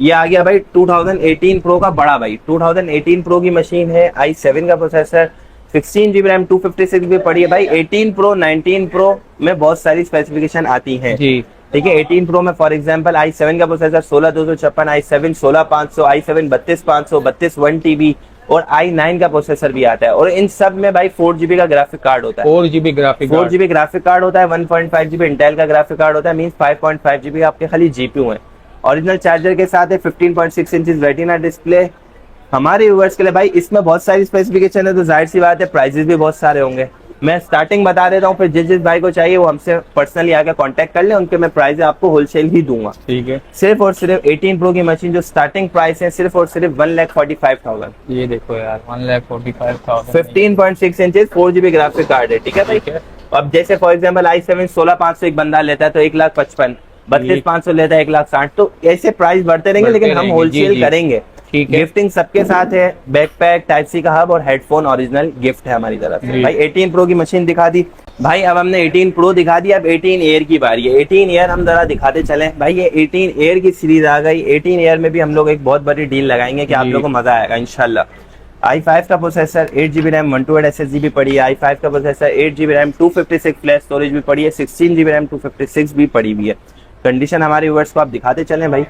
ये आ गया भाई 2018 प्रो का बड़ा भाई। 2018 प्रो की मशीन है, i7 का प्रोसेसर, 16 GB रैम, 256 GB पड़ी है भाई। 18 प्रो, 19 प्रो में बहुत सारी स्पेसिफिकेशन आती हैं जी, ठीक है। 18 प्रो में फॉर एग्जांपल i7 का प्रोसेसर 16,256, i7 16,500, i7 32,500, 32 1 TB, और i9 का प्रोसेसर भी आता है, और इन सब में भाई 4GB का ग्राफिक कार्ड होता है। 4GB graphic 4GB graphic card होता है, 1.5GB इंटेल का ग्राफिक कार्ड होता है, मींस 5.5GB आपके खाली जीपीयू है। ओरिजिनल चार्जर के साथ है, 15.6 इंच रेटिना डिस्प्ले। हमारे व्यूअर्स के लिए भाई इसमें बहुत सारी स्पेसिफिकेशन है, तो जाहिर सी बात है प्राइजेस भी बहुत सारे होंगे। मैं स्टार्टिंग बता देता हूँ, फिर जिस भाई को चाहिए वो हमसे पर्सनली आकर कांटेक्ट कर ले, उनके मैं प्राइस आपको होलसेल ही दूंगा। ठीक है। सिर्फ और सिर्फ 18 प्रो की मशीन जो स्टार्टिंग प्राइस है सिर्फ और सिर्फ 1,45,000। ये देखो यार 1,45,000, 15.6 इंचेस 4GB ग्राफिक कार्ड है। ठीक है भाई। अब जैसे फॉर एग्जांपल i7 16,500 एक बंदा लेता है तो 1,55,000, 32,500 लेता है 1,60,000, तो ऐसे प्राइस बढ़ते रहेंगे, लेकिन हम होलसेल करेंगे। ठीक है। गिफ्टिंग सबके साथ है, बैकपैक, टाइप सी का हब और हेडफोन ओरिजिनल गिफ्ट है हमारी तरफ से। भाई 18 प्रो की मशीन दिखा दी भाई, अब हमने 18 प्रो दिखा दिया, अब 18 एयर की बारी है। 18 एयर हम जरा दिखाते चले भाई, ये 18 एयर की सीरीज आ गई। 18 एयर में भी हम लोग एक बहुत बड़ी डील लगाएंगे कि आप लोगों को मजा आएगा इंशाल्लाह। i5 का प्रोसेसर, 8GB रैम, 128 SSD भी पड़ी है। i5 का processor, 8GB RAM, 256 flash storage भी पड़ी है, 16GB रैम, 256 भी पड़ी हुई है। कंडीशन हमारे व्यूअर्स को आप दिखाते चले भाई,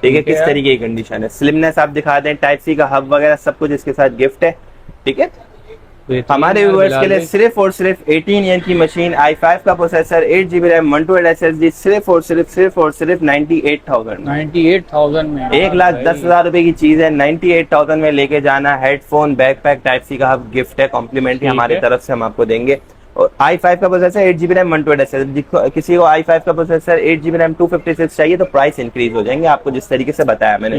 ठीक है, किस तरीके की कंडीशन है। स्लिमनेस आप दिखा दें, टाइप सी का हब वगैरह सब कुछ इसके साथ गिफ्ट है। ठीक है। हमारे व्यूअर्स के लिए सिर्फ और सिर्फ 18 ईयर की मशीन, i5 का प्रोसेसर, 8GB रैम, 128 SSD, सिर्फ और सिर्फ 98,000 में 1,10,000 रुपए की चीज है। 98,000 में लेके जाना। हेडफोन, बैकपैक, टाइप सी का हब गिफ्ट है, कॉम्प्लीमेंट्री हमारी तरफ से हम आपको देंगे। और i5 का प्रोसेसर, 8GB रैम, 128 SSD। किसी को i5 का प्रोसेसर, 8GB रैम, 256 चाहिए तो प्राइस इंक्रीज हो जाएंगे आपको जिस तरीके से बताया मैंने।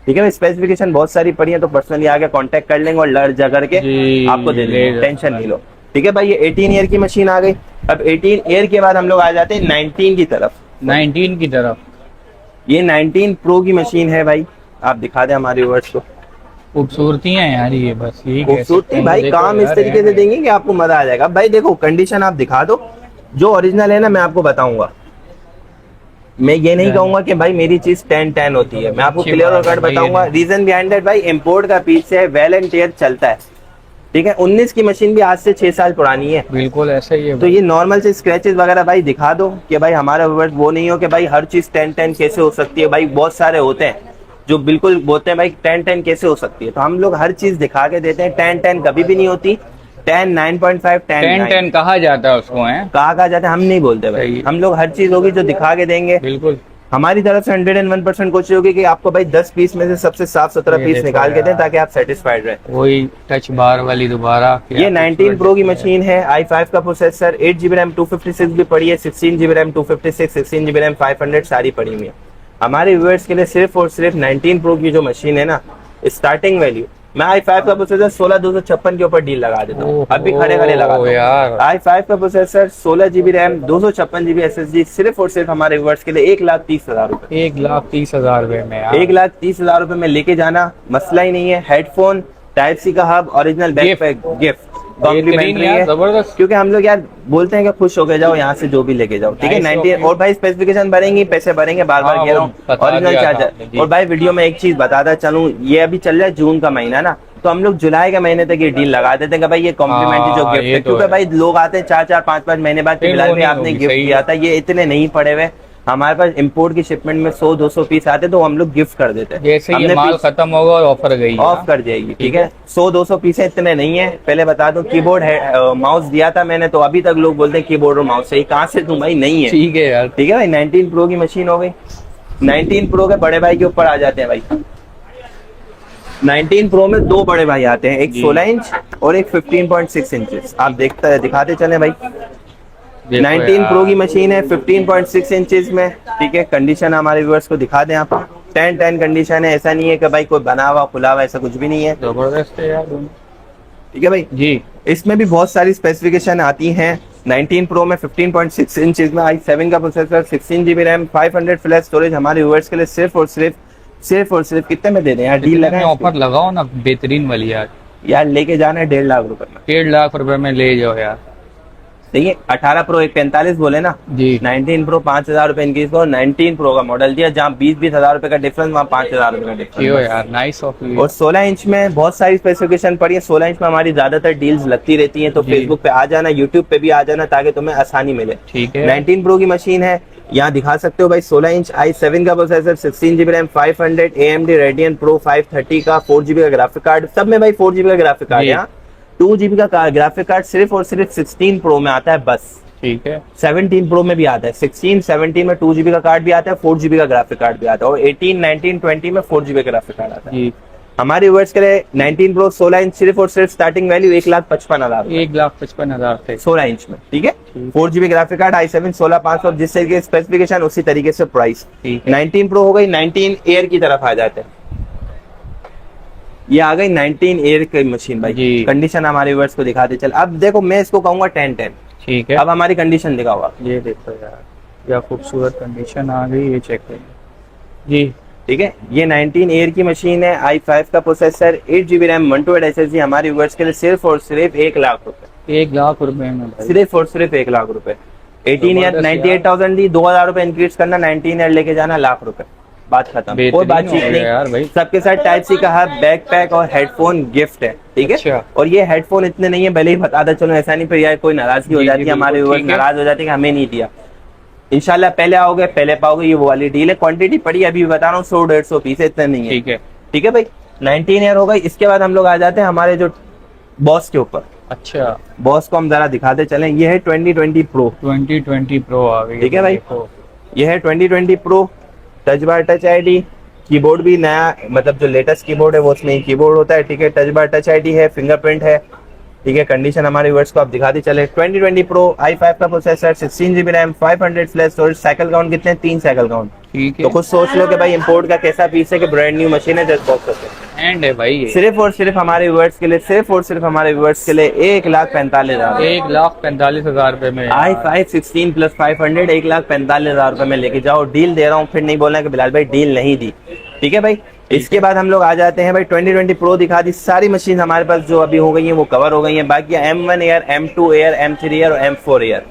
ठीक है। स्पेसिफिकेशन बहुत सारी पड़ी है, तो पर्सनली आके कांटेक्ट कर लेंगे और लड़ जा करके आपको दे देंगे, टेंशन नहीं लो। ठीक है भाई, ये 18 ईयर की मशीन आ गई। अब 18 ईयर के बाद हम लोग आ जाते हैं 19 की तरफ। 19 की तरफ ये 19 प्रो की मशीन है भाई, आप दिखा दें हमारे व्यूअर्स को। खूबसूरती है यार, ये बस यही खूबसूरती भाई, काम इस तरीके से देंगे कि आपको मजा आ जाएगा। भाई देखो कंडीशन आप दिखा दो, जो ओरिजिनल है ना मैं आपको बताऊंगा, मैं ये नहीं कहूंगा कि भाई मेरी चीज 10-10 होती है, मैं आपको क्लियर और कट बताऊंगा। रीजन बिहाइंड दैट भाई, इंपोर्ट का पीस है, वेल एंड टेयर चलता है। ठीक है। 19 की मशीन भी आज से 6 साल पुरानी है, बिल्कुल ऐसा ही है। तो ये नॉर्मल से स्क्रैचेस वगैरह भाई दिखा दो कि भाई हमारा वो नहीं हो कि भाई हर चीज 10-10 कैसे हो सकती है। भाई बहुत सारे होते हैं जो बिल्कुल बोलते हैं भाई 10-10 कैसे हो सकती है, तो हम लोग हर चीज दिखा के देते हैं। 10-10 कभी भी नहीं होती, 10 9.5 10 कहा जाता है उसको, है कहा जाता है, हम नहीं बोलते भाई। हम लोग हर चीज होगी जो दिखा के देंगे। बिल्कुल हमारी तरफ से 101% कोशिश होगी कि आपको भाई 10 पीस में से सबसे साफ सुथरा पीस निकाल के दें ताकि आप सेटिस्फाइड रहे। वही टच बार वाली दोबारा। ये 19 प्रो की मशीन है, i5 का प्रोसेसर, 8GB रैम, 256 भी पड़ी है, 16GB रैम, 256, 16GB रैम, 500 सारी पड़ी हुई है। हमारे व्यूअर्स के लिए सिर्फ और सिर्फ 19 प्रो की जो मशीन है ना, स्टार्टिंग वैल्यू मैं i5 का प्रोसेसर 16,256 के ऊपर डील लगा देता हूँ, अभी खड़े लगा दो यार। i5 का processor, 16GB RAM, 256GB SSD, सिर्फ और सिर्फ हमारे व्यूअर्स के लिए 1,30,000 रुपए। 1,30,000 रुपए में 1,30,000 रुपए में लेके जाना मसला ही नहीं है। हेडफोन, टाइप सी का hub, original backpack gift complimentary है, जबरदस्त। क्योंकि हम लोग यार बोलते हैं कि खुश होके जाओ यहाँ से जो भी लेके जाओ। ठीक है। 19 और भाई स्पेसिफिकेशन भरेंगे, पैसे भरेंगे, बार बार कह रहा हूँ, ओरिजिनल चार्जर। और भाई वीडियो में एक चीज बताता चलूं, ये अभी चल रहा है जून का महीना ना, तो हम लोग जुलाई के महीने तक ये डील लगा देते हैं कि भाई ये कॉम्प्लीमेंट्री जो गिफ्ट है, क्योंकि भाई लोग आते हैं 4-4 5-5 महीने बाद बिलाल भाई आपने गिफ्ट दिया था, ये इतने नहीं पड़े हुए। हमारे पास इंपोर्ट की शिपमेंट में 100-200 पीस आते तो हम लोग गिफ्ट कर देते हैं, जैसे ये माल खत्म होगा और ऑफर गई ऑफ कर जाएगी। ठीक है। 100-200 पीस इतने नहीं है। पहले बता दूं, कीबोर्ड है, माउस दिया था मैंने, तो अभी तक लोग बोलते हैं कीबोर्ड और माउस सही, कहाँ से दूं भाई, नहीं है। ठीक है यार। ठीक है भाई, 19 प्रो की मशीन हो गई। 19 प्रो के बड़े भाई के ऊपर आ जाते हैं भाई। 19 प्रो में 2 बड़े भाई आते हैं, एक 16 इंच और एक 15.6 इंचेस। आप दिखाते चले भाई। 19 प्रो की मशीन है, 15.6 इंचेस में। ठीक है। कंडीशन हमारे व्यूअर्स को दिखा दें आप, 10-10 कंडीशन है, ऐसा नहीं है कि भाई कोई बना हुआ खुला हुआ, ऐसा कुछ भी नहीं है, जबरदस्त है यार। ठीक है भाई जी। इसमें भी बहुत सारी स्पेसिफिकेशन आती हैं। 19 प्रो में 15.6 इंचेस में i7 का processor, 16GB RAM, 500 flash storage हमारे व्यूअर्स के लिए सिर्फ और सिर्फ कितने में दे दें यार, डील लगाएं, ऑफर लगाओ ना बेहतरीन वाली यार लेके जाना है 1.5 लाख रुपए में। 1.5 लाख रुपए में ले जाओ यार। देखिए 18 प्रो 145 बोले ना जी। 19 प्रो 5,000 रुपए इनक्रीज करो, 19 प्रो का मॉडल दिया, जहाँ 20-20 हजार रुपए का डिफरेंस, वहाँ 5,000 रुपए का डिफरेंस यार। Nice of you. और 16 इंच में बहुत सारी स्पेसिफिकेशन पड़ी है। 16 इंच में हमारी ज्यादातर डील्स लगती रहती हैं, तो फेसबुक पे आ जाना, यूट्यूब पे भी आ जाना, ताकि तुम्हें आसानी मिले। ठीक है। 19 प्रो की मशीन है, यहाँ दिखा सकते हो भाई 16 इंच i7 का processor, 16 GB RAM, 500 AMD Radeon Pro 530 का, 4 GB का ग्राफिक कार्ड। सब में भाई 4 GB का ग्राफिक कार्ड है। 2 GB का ग्राफिक कार्ड सिर्फ और सिर्फ 16 प्रो में आता है बस। ठीक है, 17 प्रो में भी आता है, 16 17 में 2 GB का कार्ड भी आता है, 4 GB का ग्राफिक कार्ड भी आता है, और 18 19 20 में 4 GB का ग्राफिक कार्ड आता है जी। हमारे व्यूअर्स के लिए 19 प्रो 16 इंच सिर्फ और सिर्फ स्टार्टिंग वैल्यू 1,55,000, 1,55,000 थे 16 इंच में। ठीक है, 4 GB ग्राफिक कार्ड, i7 16500, जिस तरीके के स्पेसिफिकेशन उसी तरीके से प्राइस। ठीक है। 19 प्रो हो गई, 19 एयर की तरफ आ जाते हैं। ये आ गई 19 एयर की मशीन भाई जी। कंडीशन हमारे व्यूअर्स को दिखाते चल। अब देखो मैं इसको कहूंगा 10-10। ठीक है, अब हमारी कंडीशन दिखाओ आप। ये देखो यार, क्या खूबसूरत कंडीशन आ गई, ये चेक करिए जी। ठीक है, ये 19 एयर की मशीन है, i5 का प्रोसेसर, 8 GB रैम, 128 SSD, हमारे व्यूअर्स के लिए सिर्फ और सिर्फ 1 लाख रुपए, 1,00,000 रुपए में भाई। सिर्फ और सिर्फ 1 लाख रुपए। 18 ईयर जबरदस्त 98,000 दी, 2,000 रुपए इंक्रीज करना, 19 ईयर लेके जाना, लाख रुपए, बात खत्म, कोई बेहतरीन बातचीत हो गया नहीं यार भाई। सबके साथ टाइप सी का हब, बैकपैक और हेडफोन गिफ्ट है। ठीक है, अच्छा। और ये हेडफोन इतने नहीं है, भले ही बताता चलो, ऐसा नहीं फिर यार कोई नाराजगी हो जी, जाती जी, है, हमारे बिल्कुल, व्यूअर्स ठीक है। नाराज हो जाते हैं कि हमें नहीं दिया। इंशाल्लाह पहले आओगे पहले पाओगे, ये वो वाली डील है। क्वांटिटी पड़ी अभी बता रहा हूँ 100-150 पीस है, इतना नहीं है। ठीक है, ठीक है भाई, 19 ईयर हो गई। इसके बाद हम लोग आ जाते हैं हमारे जो बॉस के ऊपर। अच्छा, बॉस को हम जरा दिखाते चलें। ये है 2020 प्रो। 2020 प्रो आ गई। ठीक है भाई, देखो। ये है 2020 pro, touch bar touch ID, keyboard भी नया, मतलब जो लेटेस्ट कीबोर्ड है वो उसमें ही कीबोर्ड होता है। ठीक है, टच बार टच आईडी है, फिंगरप्रिंट है। ठीक है, कंडीशन हमारे व्यूअर्स को आप दिखाते चले। 2020 प्रो, i5 का processor, 16 GB RAM, 500 flash storage, cycle count कितने, 3 साइकिल काउंट। ठीक है, तो खुद सोच लो कि भाई इंपोर्ट का कैसा पीस है कि ब्रांड न्यू मशीन है जस्ट बॉक्स से। एंड है भाई ये। सिर्फ और सिर्फ हमारे व्यूअर्स के लिए, सिर्फ और सिर्फ हमारे व्यूअर्स के लिए 1,45,000, 1,45,000 रुपए में i5 16 प्लस 500, 1,45,000 रुपए में लेके जाओ। डील दे रहा हूँ, फिर नहीं बोलना कि बिलाल भाई डील नहीं दी। ठीक है भाई, इसके बाद हम लोग आ जाते हैं भाई 2020 प्रो दिखा दी। सारी मशीन हमारे पास जो अभी हो गई हैं वो कवर हो गई हैं। बाकी M1 air, M2 air, M3 air और M4 एयर।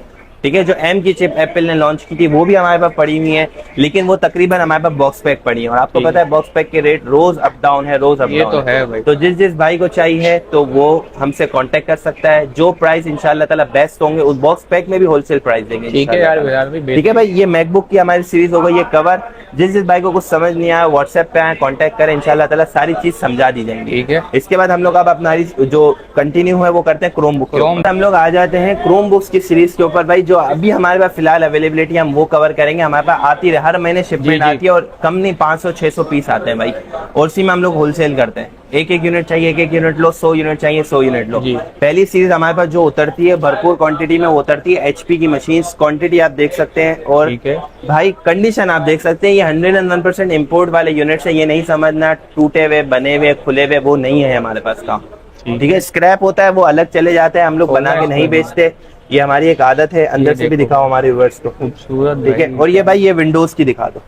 ठीक है, जो M की चिप एप्पल ने लॉन्च की थी वो भी हमारे पास पड़ी हुई है, लेकिन वो तकरीबन हमारे पास बॉक्स पैक पड़ी है। और आपको पता है बॉक्स पैक के रेट रोज अप डाउन है, रोज अप ये डाउन तो है भाई। तो जिस भाई को चाहिए तो वो हमसे कांटेक्ट कर सकता है। जो प्राइस इंशाल्लाह ताला बेस्ट होंगे उस बॉक्स पैक में भी होलसेल प्राइस देंगे। ठीक है यार भाई। ठीक है भाई, ये मैकबुक की हमारी सीरीज हो गई है कवर। जिस भाई को कुछ समझ नहीं आया व्हाट्सएप पे आए, कांटेक्ट करें, इंशाल्लाह ताला सारी चीज समझा दी जाएंगी। ठीक है, इसके बाद हम लोग अब अपना जो कंटिन्यू है वो करते हैं क्रोम बुक। हम लोग आ जाते हैं क्रोम बुक्स की सीरीज के ऊपर भाई। जो अभी हमारे पास फिलहाल अवेलेबिलिटी हम वो कवर करेंगे। हमारे पास आती है, हर महीने शिपमेंट आती है, और कम नहीं 500-600 पीस आते हैं भाई, और उसी में हम लोग होलसेल करते हैं। एक यूनिट चाहिए, एक यूनिट लो, 100 यूनिट चाहिए 100 यूनिट लो। पहली सीरीज हमारे पास जो उतरती है भरपूर क्वांटिटी में वो उतरती है HP की मशीन। क्वांटिटी आप देख सकते हैं, और ठीक है भाई कंडीशन आप देख सकते हैं। ये 101% इम्पोर्ट वाले यूनिट है। ये नहीं समझना टूटे हुए, बने हुए, खुले हुए, वो नहीं है हमारे पास काम। ठीक है, स्क्रैप होता है वो अलग चले जाते हैं, हम लोग बना के नहीं बेचते, ये हमारी एक आदत है। अंदर से भी दिखाओ हमारे व्यूअर्स को, खूबसूरत। ठीक है। और ये भाई ये विंडोज की दिखा दो,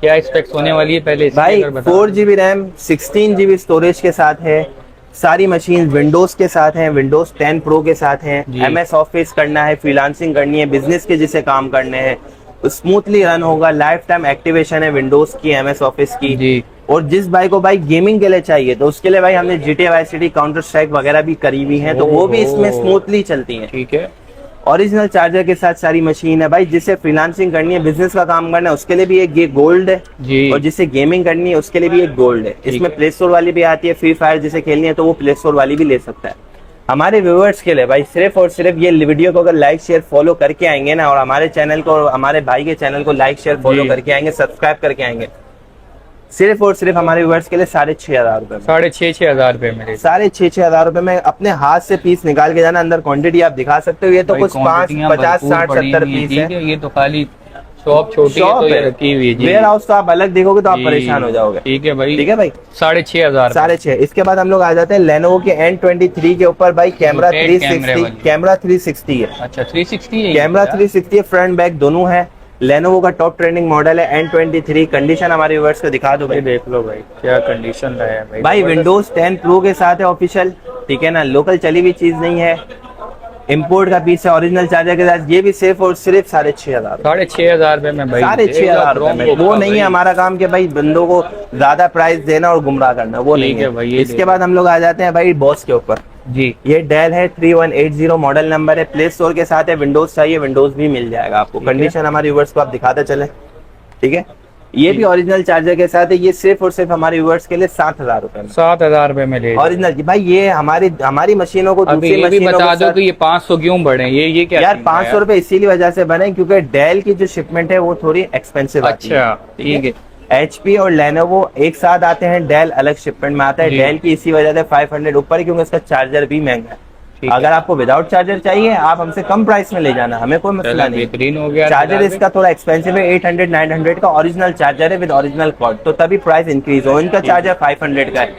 क्या स्पेक्स होने वाली है पहले भाई 4 GB रैम, 16 GB स्टोरेज के साथ है। सारी मशीन विंडोज के साथ हैं, विंडोज 10 प्रो के साथ हैं। MS ऑफिस करना है, फ्रीलांसिंग करनी है, बिजनेस के जिसे काम करने हैं, स्मूथली रन होगा। लाइफ टाइम एक्टिवेशन है विंडोज की, MS ऑफिस की जी। और जिस भाई को भाई गेमिंग के लिए चाहिए तो उसके लिए भाई हमने GTA Vice City, counter strike वगैरह भी करी हुई है, तो वो भी इसमें स्मूथली चलती है। ठीक है, ओरिजिनल चार्जर के साथ सारी मशीन है भाई। जिसे फ्रीलांसिंग करनी है, बिजनेस का काम करना है, उसके लिए भी एक ये गोल्ड है जी। और जिसे गेमिंग करनी है उसके लिए भी एक गोल्ड है। इसमें प्ले स्टोर वाली भी आती है, फ्री फायर जिसे खेलनी है तो वो प्ले स्टोर वाली भी ले सकता है। हमारे व्यूअर्स के लिए भाई सिर्फ और सिर्फ ये वीडियो को अगर लाइक शेयर फॉलो करके आएंगे ना, और हमारे चैनल को, हमारे भाई के चैनल को लाइक शेयर फॉलो करके आएंगे, सब्सक्राइब करके आएंगे, सिर्फ और सिर्फ हमारे व्यूअर्स के लिए 6,500 रुपए, 6,500 रुपए में 6,500 रुपए में अपने हाथ से पीस निकाल के जाना। अंदर क्वांटिटी आप दिखा सकते हो, ये तो कुछ 5, 50, 60, 70 पीस है। ये तो खाली शॉप छोटी है तो ये रखी हुई है। वेयर हाउस तो आप अलग देखोगे तो आप परेशान हो जाओगे। ठीक है भाई, ठीक है भाई, 6,500 6,500। इसके बाद हम लोग आ जाते हैं Lenovo के N23 के ऊपर भाई। कैमरा 360 है। अच्छा 360 है, कैमरा 360 है, फ्रंट बैक दोनों है। Lenovo का टॉप ट्रेंडिंग मॉडल है N23। कंडीशन हमारे व्यूअर्स को दिखा दो भाई, देख लो भाई क्या कंडीशन रहा है भाई। विंडोज 10 प्रो के साथ है ऑफिशियल, ठीक है ना, लोकल चली हुई चीज नहीं है। इंपोर्ट का पीस है ओरिजिनल चार्जर के साथ। ये भी सिर्फ और सिर्फ 6,500 ₹6,500 में भाई, 6,500 में। वो नहीं है हमारा काम कि भाई बंदों को ज्यादा प्राइस देना और गुमराह करना, वो नहीं है भाई। इसके बाद हम लोग आ जाते हैं भाई बॉस के ऊपर जी। ये डेल है 3180 मॉडल नंबर है, प्ले स्टोर के साथ है। विंडोज चाहिए विंडोज भी मिल जाएगा आपको। कंडीशन हमारे व्यूअर्स को आप दिखाते चले, ठीक है। ये भी ओरिजिनल चार्जर के साथ है। ये सिर्फ और सिर्फ हमारे व्यूअर्स के लिए 7,000 रुपए में, 7,000 में ले ओरिजिनल। भाई ये हमारी मशीनों को अभी दूसरी ये भी मशीनों बता के दो साथ कि ये 500 क्यों बढ़े, ये क्या यार सीन है 500 रुपए इसीलिए वजह से बने क्योंकि डेल की जो शिपमेंट है वो थोड़ी एक्सपेंसिव आती है। अच्छा ठीक है। HP और लेनोवो एक साथ आते हैं, डेल अलग शिपमेंट में आता है। जी। डेल की इसी वजह से 500 ऊपर है क्योंकि इसका चार्जर भी महंगा है। ठीक है। अगर आपको विदाउट चार्जर चाहिए आप हमसे कम प्राइस में ले जाना, हमें कोई मसला नहीं। बेहतरीन हो गया। चार्जर इसका थोड़ा एक्सपेंसिव है, 800-900 का ओरिजिनल चार्जर है विद ओरिजिनल कॉर्ड, तो तभी प्राइस इंक्रीज हो। इनका चार्जर 500 का है,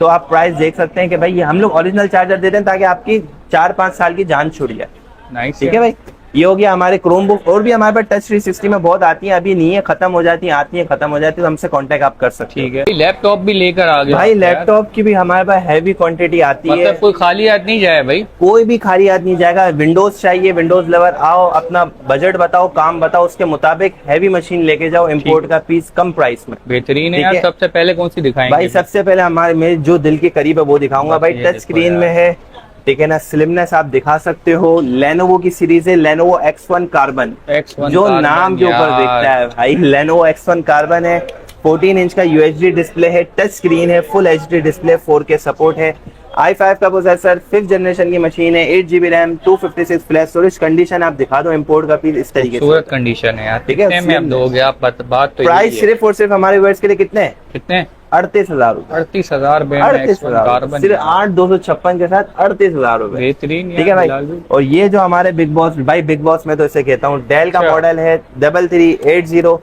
तो आप प्राइस देख सकते हैं कि भाई ये हम लोग ओरिजिनल चार्जर देते हैं ताकि आपकी 4-5 साल की जान छुट जाए। नाइस, ठीक है भाई। ये हो गया हमारे क्रोम बुक। और भी हमारे पास टच 360 में बहुत आती है, अभी नहीं है, खत्म हो जाती है, आती है खत्म हो जाती है, तो हमसे कांटेक्ट आप कर सकते हैं। ठीक है। लैपटॉप भी लेकर आ गए भाई लैपटॉप की भी हमारे पास हैवी क्वांटिटी आती है, मतलब कोई खाली हाथ नहीं जाए भाई। कोई भी खाली हाथ नहीं जाएगा। विंडोज चाहिए विंडोज लवर आओ, अपना बजट बताओ, काम बताओ, उसके मुताबिक हैवी मशीन लेके जाओ, इंपोर्ट का पीस कम प्राइस में। बेहतरीन है ठीक यार। है। सबसे पहले कौन सी दिखाएंगे भाई सबसे पहले हमारे मेरे जो दिल के करीब है वो दिखाऊंगा भाई। ये टच देखो स्क्रीन यार। में है, ठीक है ना, स्लिमनेस आप दिखा सकते हो। लेनोवो की सीरीज है, लेनोवो X1 कार्बन, X1 जो कार्बन नाम के ऊपर यार। दिखता है भाई। लेनोवो X1 कार्बन है, 14 इंच का UHD डिस्प्ले है, टच स्क्रीन है, full HD display, 4K support है। i5 का प्रोसेसर, 5th जनरेशन की मशीन है, 8GB RAM, 256 flash storage. Condition आप दिखा दो इंपोर्ट का पीस इस तरीके से, खूबसूरत कंडीशन है यार। ठीक है। कितने में आप दोगे आप बात तो प्राइस यही है। सिर्फ और सिर्फ हमारे व्यूअर्स के लिए कितने है? कितने? 38,000 रुपए। 38,000 में 38,000 कार्बन, सिर्फ 8,256 के साथ 38,000 रुपए। बेहतरीन ठीक है भाई। और ये जो हमारे बिग बॉस, भाई बिग बॉस में तो इसे कहता हूँ, डेल का अच्छा। मॉडल है 3380।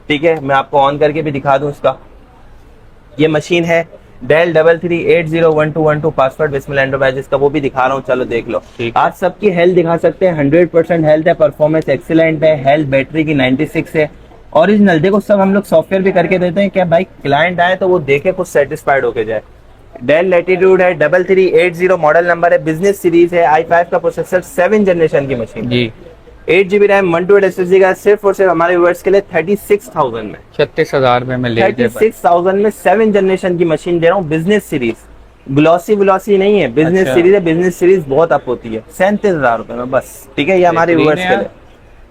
ठीक है, मैं आपको ऑन करके भी दिखा दूं इसका। ये मशीन है डेल 33801212, पासवर्ड बिस्मिल एंटरप्राइजेस का वो भी दिखा रहा हूँ, चलो देख लो। ठीक है। आप सबकी हेल्थ दिखा सकते हैं, 100% हेल्थ है, परफॉर्मेंस एक्सीलेंट है, हेल्थ बैटरी की 96 है, ओरिजिनल। देखो सब हम लोग सॉफ्टवेयर भी करके देते हैं, क्या भाई क्लाइंट आए तो वो देखे कुछ सेटिस्फाइड होके जाए। डेल लैटिट्यूड है, 3380 मॉडल नंबर है, बिजनेस सीरीज है, i5 का प्रोसेसर, 7 जनरेशन की मशीन जी। 8GB रैम, 128 SSD का, सिर्फ और सिर्फ हमारे व्यूअर्स के लिए 36,000 में, 36,000 में ले 36,000 में 7 जनरेशन की मशीन दे रहा हूँ। बिजनेस सीरीज, ग्लॉसी नहीं है, बिजनेस अच्छा। सीरीज है। बिजनेस सीरीज बहुत अप होती है, 37,000 रुपए में बस। ठीक है, ये हमारे बेहतरीन व्यूअर्स है के लिए।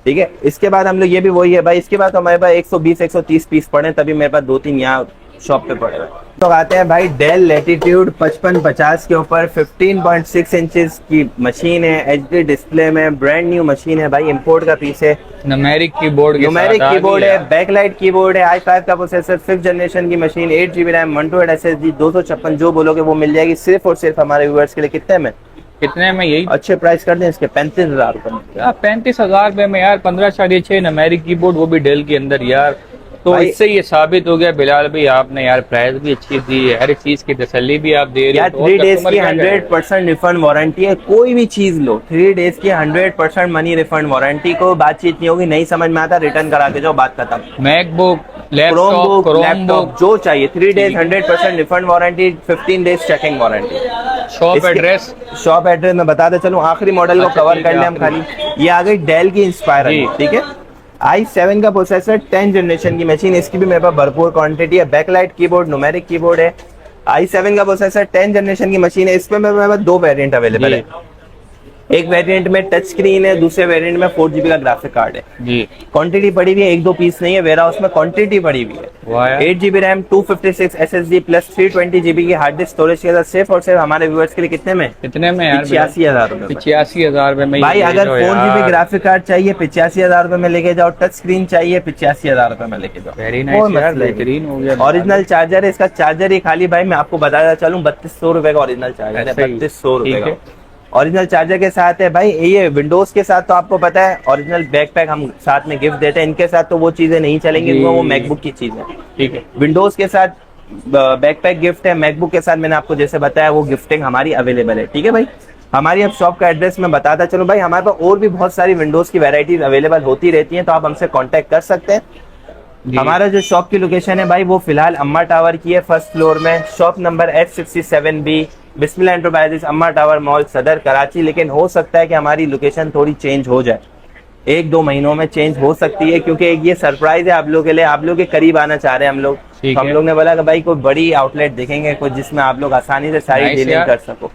ठीक है, इसके बाद हम लोग ये भी वही है भाई। इसके बाद तो हमारे पास 120-130 पीस पड़े, तभी मेरे पास 2-3 यहाँ शॉप पे पड़े हुए। तो आते हैं भाई डेल लैटिट्यूड 5550 के ऊपर, 15.6 इंचेस की मशीन है, HD डिस्प्ले में, ब्रांड न्यू मशीन है भाई, इंपोर्ट का पीस है। न्यूमेरिक कीबोर्ड के न्यूमेरिक साथ आ कीबोर्ड गया। है, बैकलाइट कीबोर्ड है, i5 का प्रोसेसर, 5th जनरेशन की मशीन, 8GB रैम, 128 SSD, 256, जो बोलोगे वो मिल जाएगी सिर्फ और सिर्फ हमारे व्यूअर्स के लिए। कितने में? कितने में? यही अच्छे प्राइस कर दें इसके, 35,000 रुपए। यार 35,000 में यार 15.6 न्यूमेरिक कीबोर्ड, वो भी डेल के अंदर यार। तो भाई- इससे ये साबित हो गया बिलाल भाई, आपने यार प्राइस भी अच्छी दी है, हर चीज की तसल्ली भी आप दे रहे यार हो। तो 3 डेज customer की क्या करेगा? 100% रिफंड वारंटी है, कोई भी चीज लो 3 डेज की 100% मनी रिफंड वारंटी। को बातचीत नहीं होगी, नहीं समझ में आता रिटर्न करा के जाओ, बात खत्म। MacBook, Chrome laptop, book, Chrome laptop book, जो चाहिए, 3 days 100% refund warranty, 15 days checking warranty. Shop इसके- एड्रेस। शॉप एड्रेस मैं बताते चलूं, आखिरी मॉडल को अच्छा, कवर ठीक कर है, ले हम आखिरी। खाली। ये आ गई डेल की इंस्पायर, जी। ठीक है, i7 का प्रोसेसर, 10 जनरेशन की मशीन, इसकी भी मेरे पास भरपूर क्वांटिटी है। बैकलाइट कीबोर्ड, न्यूमेरिक कीबोर्ड है, i7 का प्रोसेसर, 10 जनरेशन की मशीन है। इसमें मेरे पास 2 वेरिएंट अवेलेबल जी। है। एक वेरिएंट में टच स्क्रीन है, दूसरे वेरिएंट में 4GB का ग्राफिक कार्ड है। जी। क्वांटिटी पड़ी हुई है, 1-2 पीस नहीं है, वेयर हाउस में क्वांटिटी पड़ी हुई वाह है। यार। 8GB RAM, 256 SSD plus 320GB की हार्ड डिस्क स्टोरेज के साथ, सिर्फ और सिर्फ हमारे व्यूअर्स के लिए कितने में? कितने में यार? 85,000 रुपए में। 85,000 में भाई अगर 4GB ग्राफिक कार्ड चाहिए 85,000 रुपए में लेके जाओ, टच स्क्रीन चाहिए 85,000 रुपए में लेके जाओ। वेरी कोई नाइस यार, मसला नहीं। बेहतरीन हो गया। ओरिजिनल चार्जर है, इसका चार्जर ही खाली भाई मैं आपको बताता चलूं 3200 रुपए का ओरिजिनल चार्जर है, ऐसे ही। 3200 रुपए ठीक का है। ओरिजिनल चार्जर के साथ है भाई। ये विंडोज के साथ तो आपको पता है ओरिजिनल बैकपैक हम साथ में गिफ्ट देते हैं, इनके साथ तो वो चीजें नहीं चलेंगी, जी। वो मैकबुक की चीज है। ठीक है। विंडोज के साथ बैकपैक गिफ्ट है, मैकबुक के साथ मैंने आपको जैसे बताया वो गिफ्टिंग हमारी अवेलेबल है। ठीक है भाई, हमारी अब शॉप का एड्रेस मैं बताता चलूं भाई। हमारे पास और भी बहुत सारी विंडोज की वैरायटीज अवेलेबल होती रहती हैं, तो आप हमसे कांटेक्ट कर सकते हैं। जी। हमारा जो शॉप की लोकेशन है भाई वो फिलहाल अम्मा टावर की है, 1st फ्लोर में, शॉप नंबर F67B, बिस्मिल्लाह एंटरप्राइजेस, अम्मा टावर मॉल, सदर, कराची। लेकिन हो सकता है कि हमारी लोकेशन थोड़ी चेंज हो जाए, 1-2 महीनों में चेंज हो सकती है, क्योंकि एक ये सरप्राइज है आप लोगों के लिए। आप लोग के करीब आना चाह रहे हैं हम लोग, ठीक तो हम है। लोग ने बोला कि भाई कोई बड़ी आउटलेट देखेंगे, कुछ जिसमें आप लोग आसानी से सारी Nice डीलिंग यार। कर सको।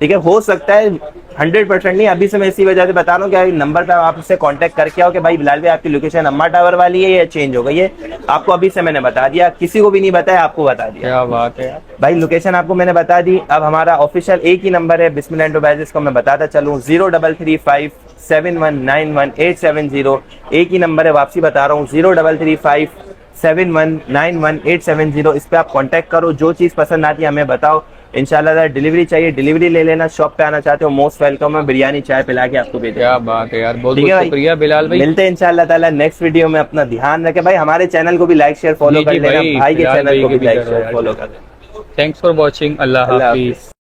ठीक है, हो सकता है 100% नहीं, अभी से मैं इसी वजह से बता रहा हूँ कि नंबर पे आप उससे कांटेक्ट करके आओ कि भाई बिलाल भाई आपकी लोकेशन अम्मा टावर वाली है या चेंज हो गई है। आपको अभी से मैंने बता दिया, किसी को भी नहीं बताया, आपको बता दिया क्या बात है यार। भाई। लोकेशन आपको मैंने बता दी। अब हमारा ऑफिशियल एक ही नंबर है बिस्मिल्लाह एंटरप्राइजेस को, मैं बताता चलूँ 03357191,870। एक ही नंबर है, वापसी बता रहा हूँ 03357191,870। इस पे आप कांटेक्ट करो, जो चीज़ पसंद आती है हमें बताओ। इंशाल्लाह डिलीवरी चाहिए डिलीवरी ले लेना, शॉप पे आना चाहते हो मोस्ट वेलकम है, बिरयानी चाय पिला के आपको भेजेंगे। क्या बात है यार, बहुत ठीक है बहुत भाई, शुक्रिया बिलाल भाई। मिलते हैं इंशाल्लाह ताला नेक्स्ट वीडियो में। अपना ध्यान रखें भाई, हमारे चैनल को भी लाइक शेयर फॉलो जी कर जी लेना, भाई, भाई के बिलाल चैनल भाई को के भी भी लाइक करो शेयर यार। फॉलो कर लेना। Thanks for watching. Allah Allah Hafiz. Hafiz.